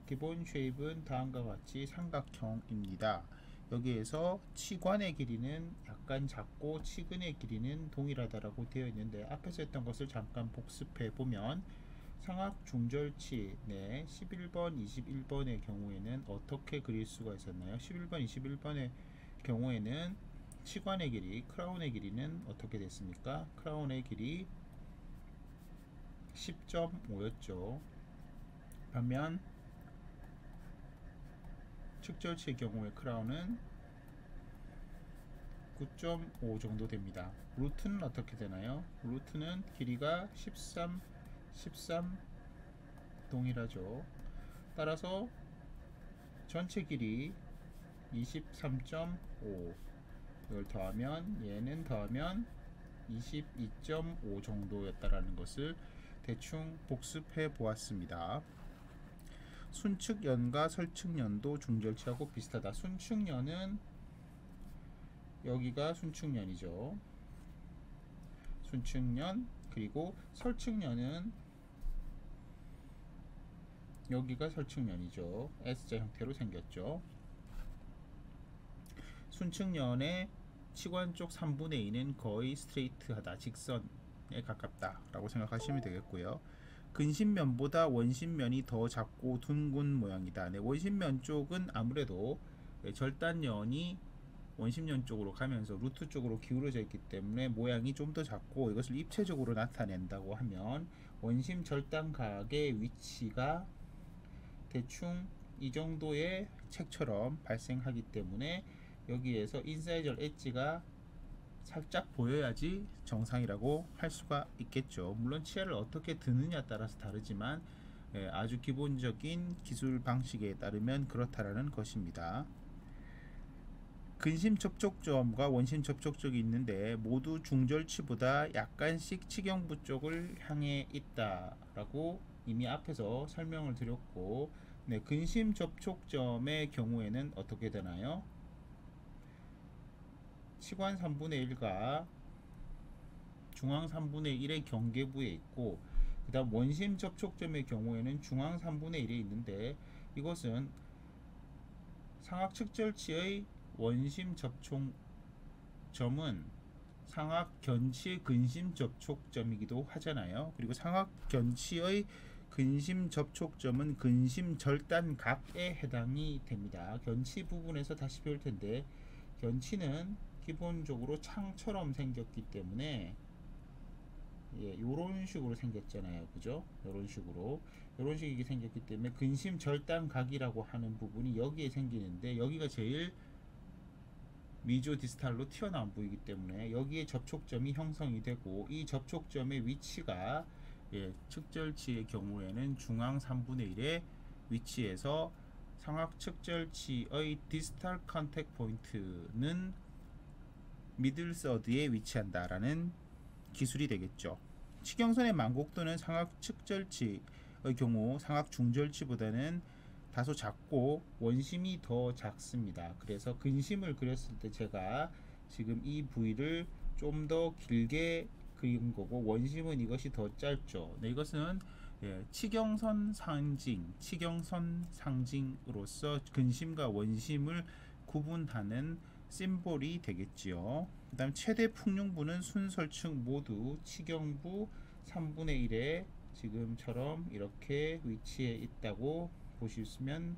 기본 쉐입은 다음과 같이 삼각형입니다. 여기에서 치관의 길이는 약간 작고 치근의 길이는 동일하다라고 되어 있는데 앞에서 했던 것을 잠깐 복습해 보면 상악 중절치 11번, 21번의 경우에는 어떻게 그릴 수가 있었나요? 11번, 21번의 경우에는 치관의 길이, 크라운의 길이는 어떻게 됐습니까? 크라운의 길이 10.5였죠. 반면 측절치의 경우에 크라운은 9.5 정도 됩니다. 루트는 어떻게 되나요? 루트는 길이가 13 동일하죠. 따라서 전체 길이 23.5 이걸 더하면 얘는 더하면 22.5 정도였다라는 것을 대충 복습해 보았습니다. 순측연과 설측연도 중절치하고 비슷하다. 순측연은 여기가 순측연이죠. 순측연, 그리고 설측연은 여기가 설측연이죠. S자 형태로 생겼죠. 순측연의 치관 쪽 3분의 2는 거의 스트레이트하다, 직선에 가깝다 라고 생각하시면 되겠고요. 근심면보다 원심면이 더 작고 둥근 모양이다. 네, 원심면 쪽은 아무래도 절단면이 원심면 쪽으로 가면서 루트 쪽으로 기울어져 있기 때문에 모양이 좀 더 작고 이것을 입체적으로 나타낸다고 하면 원심 절단각의 위치가 대충 이 정도의 책처럼 발생하기 때문에 여기에서 인사이절 엣지가 살짝 보여야지 정상이라고 할 수가 있겠죠. 물론 치아를 어떻게 드느냐 따라서 다르지만 아주 기본적인 기술 방식에 따르면 그렇다라는 것입니다. 근심 접촉점과 원심 접촉점이 있는데 모두 중절치보다 약간씩 치경부 쪽을 향해 있다라고 이미 앞에서 설명을 드렸고, 네, 근심 접촉점의 경우에는 어떻게 되나요? 치관 3분의 1과 중앙 3분의 1의 경계부에 있고, 그 다음 원심 접촉점의 경우에는 중앙 3분의 1에 있는데 이것은 상악 측절치의 원심 접촉점은 상악 견치의 근심 접촉점이기도 하잖아요. 그리고 상악 견치의 근심 접촉점은 근심 절단각에 해당이 됩니다. 견치 부분에서 다시 배울 텐데 견치는 기본적으로 창처럼 생겼기 때문에 요런 식으로 생겼잖아요. 그죠? 요런 식으로 식이 생겼기 때문에 근심 절단각이라고 하는 부분이 여기에 생기는데 여기가 제일 미조 디스탈로 튀어나온 부위이기 때문에 여기에 접촉점이 형성이 되고 이 접촉점의 위치가 측절치의 경우에는 중앙 3분의 1의 위치에서 상악 측절치의 디스탈 컨택 포인트는 미들 서드에 위치한다라는 기술이 되겠죠. 치경선의 만곡도는 상악 측절치의 경우 상악 중절치보다는 다소 작고 원심이 더 작습니다. 그래서 근심을 그렸을 때 제가 지금 이 부위를 좀 더 길게 그린 거고 원심은 이것이 더 짧죠. 네, 이것은 치경선 상징으로서 근심과 원심을 구분하는 심볼이 되겠지요. 그 다음 최대 풍륜부는 순설측 모두 치경부 3분의 1에 지금처럼 이렇게 위치해 있다고 보시면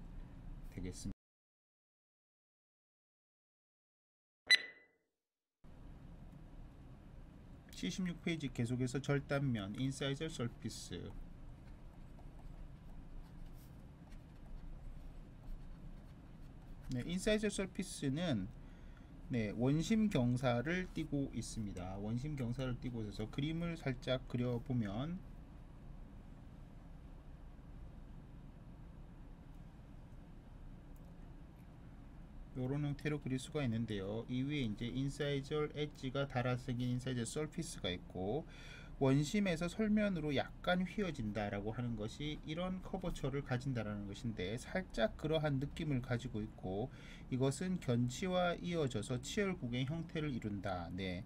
되겠습니다. 76페이지 계속해서 절단면 인사이저 서피스. 네, 인사이저 서피스는 네, 원심 경사를 띄고 있습니다. 원심 경사를 띄고 있어서 그림을 살짝 그려보면 요런 형태로 그릴 수가 있는데요. 이 위에 이제 인사이저 엣지가 달아서 생긴 인사이저 서피스가 있고, 원심에서 설면으로 약간 휘어진다 라고 하는 것이 이런 커버처를 가진다라는 것인데, 살짝 그러한 느낌을 가지고 있고, 이것은 견치와 이어져서 치열국의 형태를 이룬다. 네,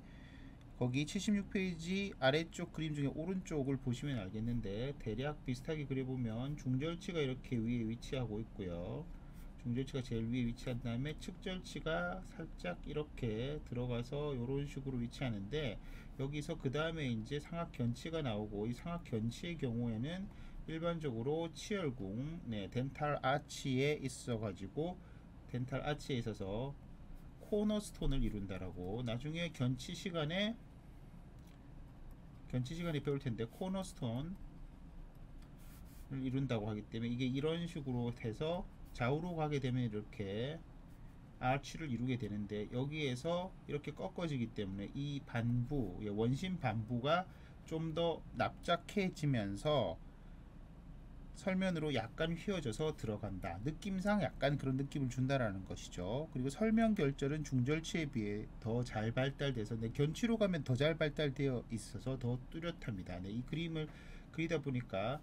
거기 76페이지 아래쪽 그림 중에 오른쪽을 보시면 알겠는데, 대략 비슷하게 그려보면 중절치가 이렇게 위에 위치하고 있고요. 중절치가 제일 위에 위치한 다음에 측절치가 살짝 이렇게 들어가서 이런 식으로 위치하는데, 여기서 그 다음에 이제 삼각견치가 나오고, 이 삼각견치의 경우에는 일반적으로 치열궁, 네, 덴탈 아치에 있어 가지고 덴탈 아치에 있어서 코너스톤을 이룬다라고, 나중에 견치 시간에 배울 텐데 코너스톤을 이룬다고 하기 때문에, 이게 이런 식으로 해서 좌우로 가게 되면 이렇게 아치를 이루게 되는데, 여기에서 이렇게 꺾어지기 때문에 이 반부, 원심 반부가 좀 더 납작해지면서 설면으로 약간 휘어져서 들어간다. 느낌상 약간 그런 느낌을 준다라는 것이죠. 그리고 설면 결절은 중절치에 비해 더 잘 발달돼서, 네, 견치로 가면 더 잘 발달되어 있어서 더 뚜렷합니다. 네, 이 그림을 그리다 보니까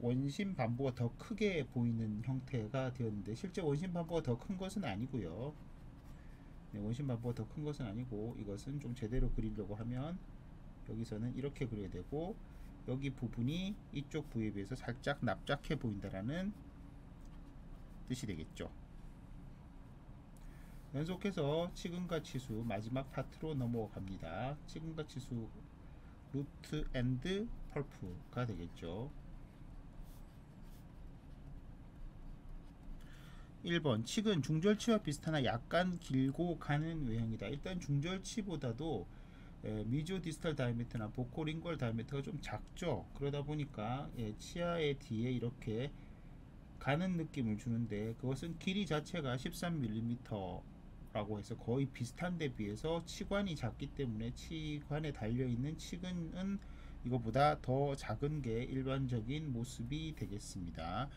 원심 반부가 더 크게 보이는 형태가 되었는데, 실제 원심 반부가 더 큰 것은 아니고요. 네, 원심 반부가 더 큰 것은 아니고, 이것은 좀 제대로 그리려고 하면 여기서는 이렇게 그려야 되고, 여기 부분이 이쪽 부위에 비해서 살짝 납작해 보인다라는 뜻이 되겠죠. 연속해서 치근과 치수 마지막 파트로 넘어갑니다. 치근과 치수 루트 앤드 펄프가 되겠죠. 1번 칙은 중절치와 비슷하나 약간 길고 가는 외형이다. 일단 중절치보다도 미지오디스탈 다이아미터나 보코링구얼 다이아미터가 좀 작죠. 그러다 보니까 치아의 뒤에 이렇게 가는 느낌을 주는데, 그것은 길이 자체가 13mm 라고 해서 거의 비슷한 데 비해서 치관이 작기 때문에 치관에 달려있는 칙은 이거보다 더 작은 게 일반적인 모습이 되겠습니다.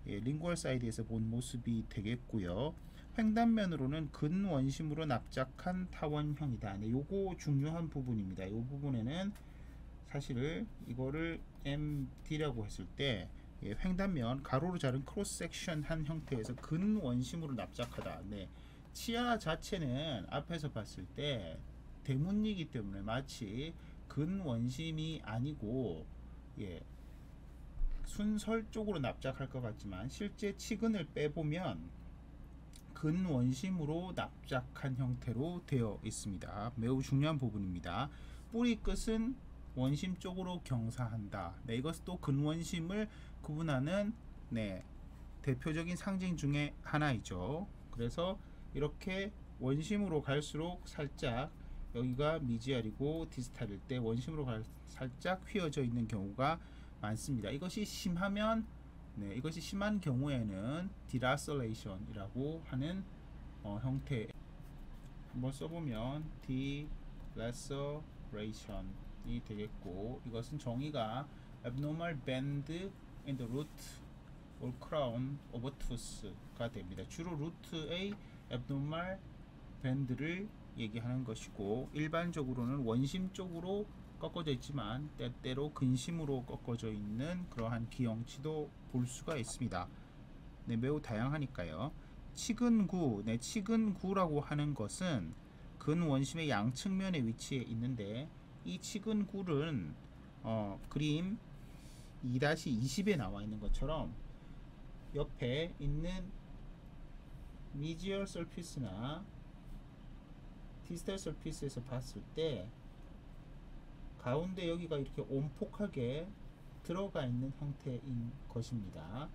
링구얼 사이드에서 본 모습이 되겠고요. 횡단면으로는 근원심으로 납작한 타원형이다. 네, 요거 중요한 부분입니다. 이 부분에는 사실 이거를 MD라고 했을 때, 횡단면 가로로 자른 크로스 섹션 한 형태에서 근원심으로 납작하다. 네, 치아 자체는 앞에서 봤을 때 대문이기 때문에 마치 근원심이 아니고 순설 쪽으로 납작할 것 같지만, 실제 치근을 빼보면 근원심으로 납작한 형태로 되어 있습니다. 매우 중요한 부분입니다. 뿌리 끝은 원심 쪽으로 경사한다. 네, 이것도 근원심을 구분하는 대표적인 상징 중에 하나이죠. 그래서 이렇게 원심으로 갈수록 살짝 여기가 미지알이고 디스탈일 때 원심으로 살짝 휘어져 있는 경우가 많습니다. 이것이 심하면, 이것이 심한 경우에는 디라셀레이션이라고 하는 형태, 한번 써보면 디라셀레이션이 되겠고, 이것은 정의가 abnormal bend in the root or crown of a tooth가 됩니다. 주로 루트의 abnormal band를 얘기하는 것이고, 일반적으로는 원심 쪽으로 꺾어져 있지만 때때로 근심으로 꺾어져 있는 그러한 기형치도 볼 수가 있습니다. 네, 매우 다양하니까요. 치근구, 치근구라고 하는 것은 근원심의 양측면에 위치해 있는데, 이 치근구는 그림 2-20에 나와 있는 것처럼 옆에 있는 미지얼 서피스나 디스탈 서피스에서 봤을 때 가운데 여기가 이렇게 온폭하게 들어가 있는 형태인 것입니다.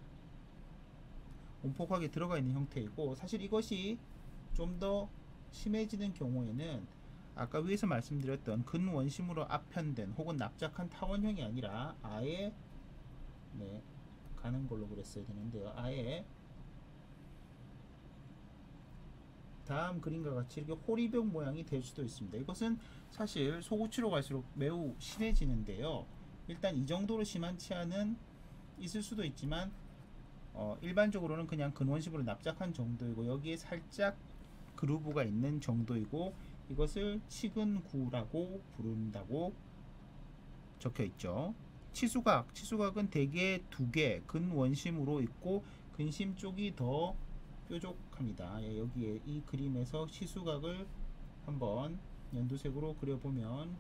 온폭하게 들어가 있는 형태이고, 사실 이것이 좀 더 심해지는 경우에는 아까 위에서 말씀드렸던 근원심으로 압편된 혹은 납작한 타원형이 아니라 아예 네, 가는 걸로 그랬어야 되는데요. 아예 다음 그림과 같이 이렇게 호리병 모양이 될 수도 있습니다. 이것은 사실 소고치로 갈수록 매우 심해지는데요. 일단 이 정도로 심한 치아는 있을 수도 있지만 일반적으로는 그냥 근원심으로 납작한 정도이고 여기에 살짝 그루브가 있는 정도이고 이것을 치근구라고 부른다고 적혀 있죠. 치수각은 대개 두 개 근원심으로 있고 근심 쪽이 더 뾰족합니다. 예, 여기에 이 그림에서 치수각을 한번 연두색으로 그려보면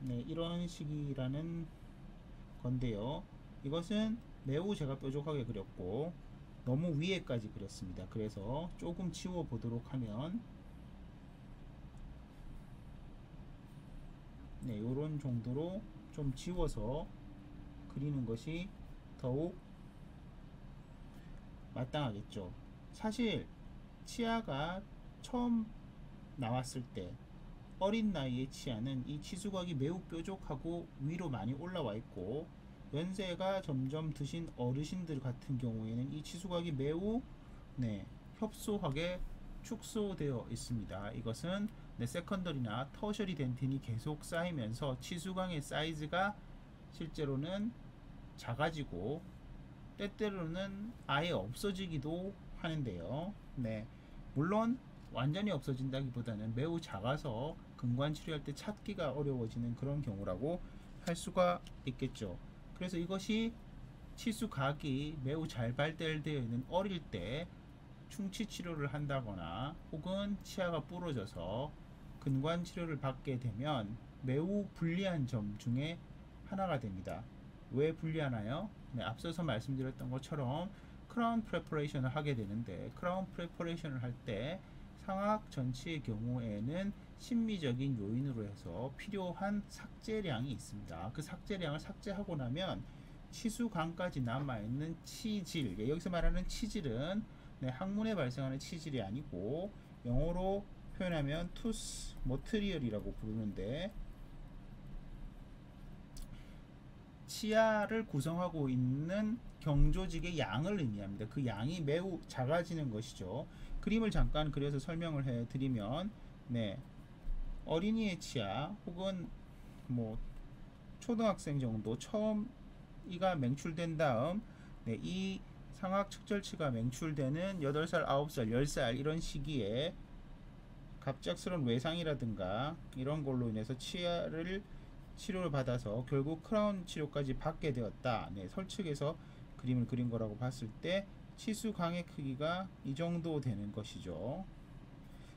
네, 이런 식이라는 건데요. 이것은 매우 제가 뾰족하게 그렸고 너무 위에까지 그렸습니다. 그래서 조금 지워 보도록 하면 네, 요런 정도로 좀 지워서 그리는 것이 더욱 마땅하겠죠. 사실 치아가 처음 나왔을 때 어린 나이의 치아는 이 치수각이 매우 뾰족하고 위로 많이 올라와 있고 연세가 점점 드신 어르신들 같은 경우에는 이 치수각이 매우 네, 협소하게 축소되어 있습니다. 이것은 세컨더리나 터셔리 덴틴이 계속 쌓이면서 치수광의 사이즈가 실제로는 작아지고 때때로는 아예 없어지기도 하는데요. 네, 물론 완전히 없어진다기보다는 매우 작아서 근관 치료할 때 찾기가 어려워지는 그런 경우라고 할 수가 있겠죠. 그래서 이것이 치수각이 매우 잘 발달되어 있는 어릴 때 충치 치료를 한다거나 혹은 치아가 부러져서 근관 치료를 받게 되면 매우 불리한 점 중에 하나가 됩니다. 왜 불리하나요? 네, 앞서서 말씀드렸던 것처럼 크라운 프레퍼레이션을 하게 되는데 크라운 프레퍼레이션을 할 때 상악 전치의 경우에는 심미적인 요인으로 해서 필요한 삭제량이 있습니다. 그 삭제량을 삭제하고 나면 치수관까지 남아있는 치질, 여기서 말하는 치질은 네, 항문에 발생하는 치질이 아니고 영어로 표현하면 투스 모트리얼이라고 부르는데 치아를 구성하고 있는 경조직의 양을 의미합니다. 그 양이 매우 작아지는 것이죠. 그림을 잠깐 그려서 설명을 해 드리면 네, 어린이의 치아 혹은 뭐 초등학생 정도 처음 이가 맹출된 다음 네, 이 상악 측절치가 맹출되는 8살, 9살, 10살 이런 시기에 갑작스러운 외상이라든가 이런 걸로 인해서 치료를 받아서 결국 크라운 치료까지 받게 되었다. 네, 설측에서 그림을 그린 거라고 봤을 때 치수강의 크기가 이 정도 되는 것이죠.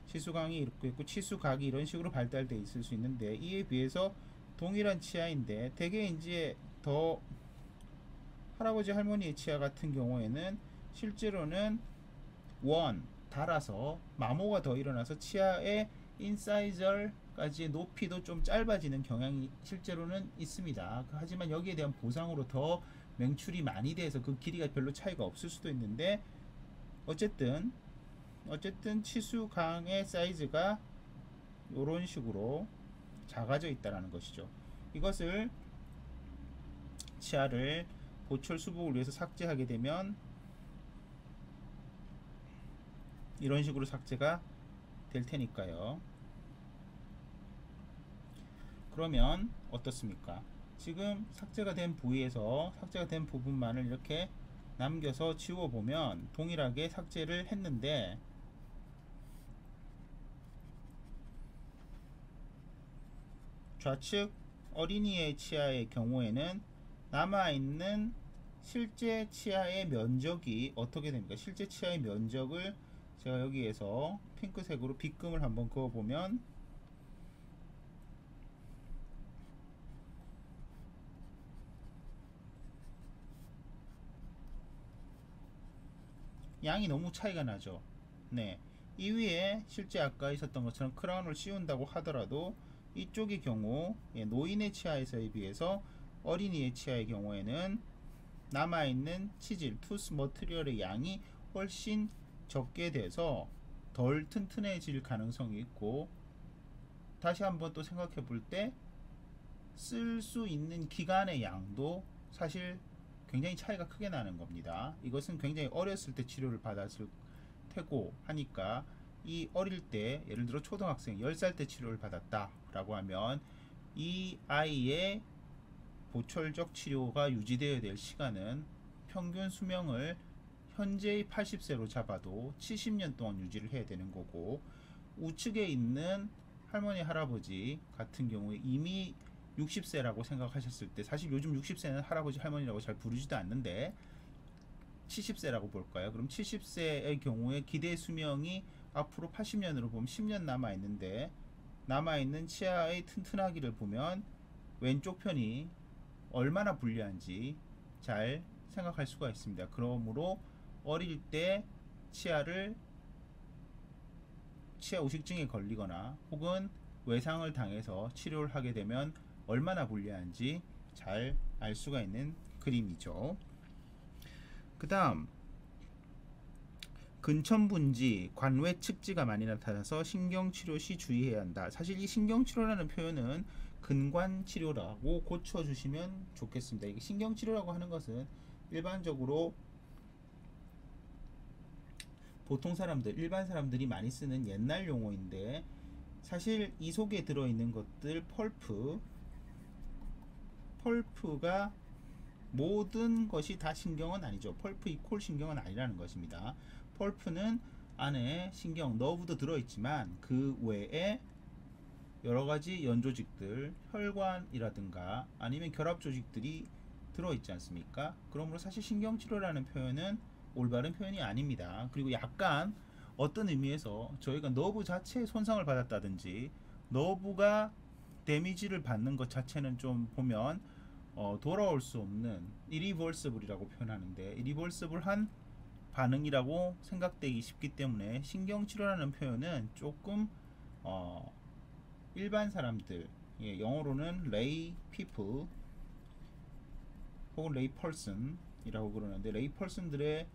치수강이 이렇게 있고 치수각이 이런 식으로 발달되어 있을 수 있는데 이에 비해서 동일한 치아인데 대개 이제 더 할아버지 할머니의 치아 같은 경우에는 실제로는 달아서 마모가 더 일어나서 치아의 인사이저까지의 높이도 좀 짧아지는 경향이 실제로는 있습니다. 하지만 여기에 대한 보상으로 더 맹출이 많이 돼서 그 길이가 별로 차이가 없을 수도 있는데 어쨌든 치수강의 사이즈가 이런 식으로 작아져 있다는 것이죠. 이것을 치아를 보철 수복을 위해서 삭제하게 되면 이런 식으로 삭제가 될 테니까요. 그러면 어떻습니까? 지금 삭제가 된 부위에서 삭제가 된 부분만을 이렇게 남겨서 지워보면 동일하게 삭제를 했는데 좌측 어린이의 치아의 경우에는 남아있는 실제 치아의 면적이 어떻게 됩니까? 실제 치아의 면적을 제가 여기에서 핑크색으로 빗금을 한번 그어보면 양이 너무 차이가 나죠. 네, 이 위에 실제 아까 있었던 것처럼 크라운을 씌운다고 하더라도 이쪽의 경우 노인의 치아에서에 비해서 어린이의 치아의 경우에는 남아있는 치질, 투스 머티리얼의 양이 훨씬 적게 돼서 덜 튼튼해질 가능성이 있고 다시 한번 또 생각해 볼 때 쓸 수 있는 기간의 양도 사실 굉장히 차이가 크게 나는 겁니다. 이것은 굉장히 어렸을 때 치료를 받았을 테고 하니까 이 어릴 때 예를 들어 초등학생 10살 때 치료를 받았다 라고 하면 이 아이의 보철적 치료가 유지되어야 될 시간은 평균 수명을 현재의 80세로 잡아도 70년 동안 유지를 해야 되는 거고, 우측에 있는 할머니 할아버지 같은 경우에 이미 60세라고 생각하셨을 때, 사실 요즘 60세는 할아버지 할머니라고 잘 부르지도 않는데 70세라고 볼까요? 그럼 70세의 경우에 기대 수명이 앞으로 80년으로 보면 10년 남아 있는데, 남아있는 치아의 튼튼하기를 보면 왼쪽 편이 얼마나 불리한지 잘 생각할 수가 있습니다. 그러므로 어릴 때 치아 우식증에 걸리거나 혹은 외상을 당해서 치료를 하게 되면 얼마나 불리한지 잘 알 수가 있는 그림이죠. 그 다음 근천분지, 관외측지가 많이 나타나서 신경치료 시 주의해야 한다. 사실 이 신경치료라는 표현은 근관치료라고 고쳐주시면 좋겠습니다. 이게 신경치료라고 하는 것은 일반적으로 보통 사람들, 일반 사람들이 많이 쓰는 옛날 용어인데, 사실 이 속에 들어있는 것들 펄프가 모든 것이 다 신경은 아니죠. 펄프 이퀄 신경은 아니라는 것입니다. 펄프는 안에 신경, 너브도 들어있지만 그 외에 여러가지 연조직들, 혈관이라든가 아니면 결합조직들이 들어있지 않습니까? 그러므로 사실 신경치료라는 표현은 올바른 표현이 아닙니다. 그리고 약간 어떤 의미에서 저희가 너브 자체에 손상을 받았다든지 너브가 데미지를 받는 것 자체는 좀 보면 돌아올 수 없는 irreversible이라고 표현하는데, irreversible한 반응이라고 생각되기 쉽기 때문에 신경치료라는 표현은 조금 일반 사람들, 영어로는 lay people 혹은 lay person이라고 그러는데, lay person들의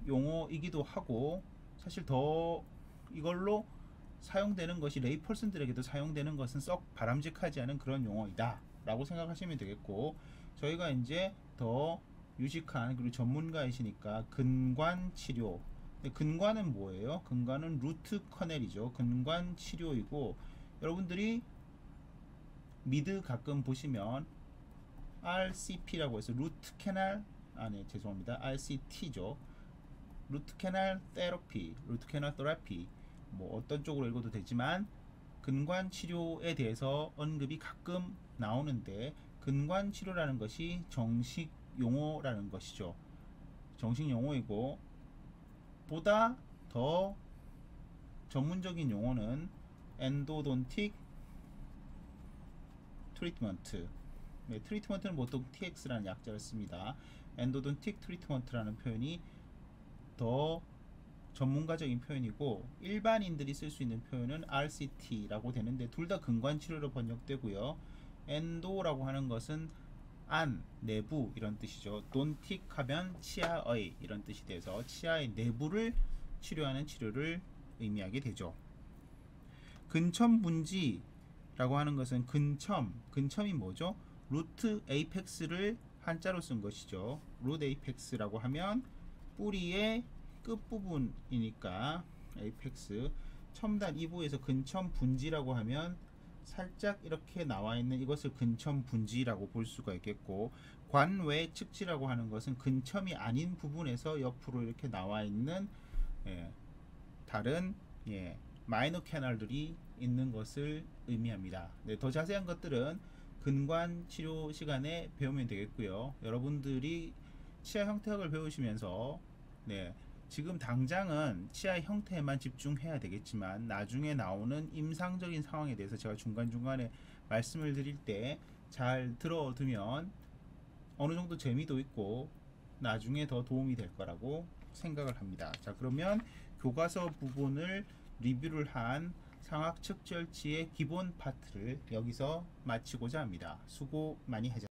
용어이기도 하고, 사실 더 이걸로 사용되는 것이 lay person들에게도 사용되는 것은 썩 바람직하지 않은 그런 용어이다 라고 생각하시면 되겠고, 저희가 이제 더 유식한 그리고 전문가이시니까 근관치료. 근관은 뭐예요? 근관은 루트 커넬이죠. 근관치료이고, 여러분들이 미드 가끔 보시면 RCP라고 해서 루트 캐날, 죄송합니다, RCT죠. 루트 캐날 테라피, 루트 캐날 테라피, 뭐 어떤 쪽으로 읽어도 되지만 근관 치료에 대해서 언급이 가끔 나오는데, 근관 치료라는 것이 정식 용어라는 것이죠. 정식 용어이고, 보다 더 전문적인 용어는 엔도돈틱 트리트먼트. 트리트먼트는 보통 TX라는 약자를 씁니다. 엔도돈틱 트리트먼트라는 표현이 더 전문가적인 표현이고, 일반인들이 쓸 수 있는 표현은 RCT라고 되는데, 둘 다 근관치료로 번역되고요. 엔도라고 하는 것은 안, 내부 이런 뜻이죠. 돈틱 하면 치아의 이런 뜻이 돼서 치아의 내부를 치료하는 치료를 의미하게 되죠. 근첨분지라고 하는 것은 근첨이 뭐죠? 루트 에이펙스를 한자로 쓴 것이죠. 루트 에이펙스라고 하면 뿌리의 끝부분이니까 에이펙스, 첨단 2부에서 근첨분지라고 하면 살짝 이렇게 나와 있는 이것을 근첨분지라고 볼 수가 있겠고, 관외측지라고 하는 것은 근첨이 아닌 부분에서 옆으로 이렇게 나와 있는 다른 마이너 캐널들이 있는 것을 의미합니다. 더 자세한 것들은 근관 치료 시간에 배우면 되겠고요. 여러분들이 치아 형태학을 배우시면서 지금 당장은 치아 형태에만 집중해야 되겠지만, 나중에 나오는 임상적인 상황에 대해서 제가 중간중간에 말씀을 드릴 때 잘 들어두면 어느 정도 재미도 있고 나중에 더 도움이 될 거라고 생각을 합니다. 자, 그러면 교과서 부분을 리뷰를 한 상악측절치의 기본 파트를 여기서 마치고자 합니다. 수고 많이 하셨습니다.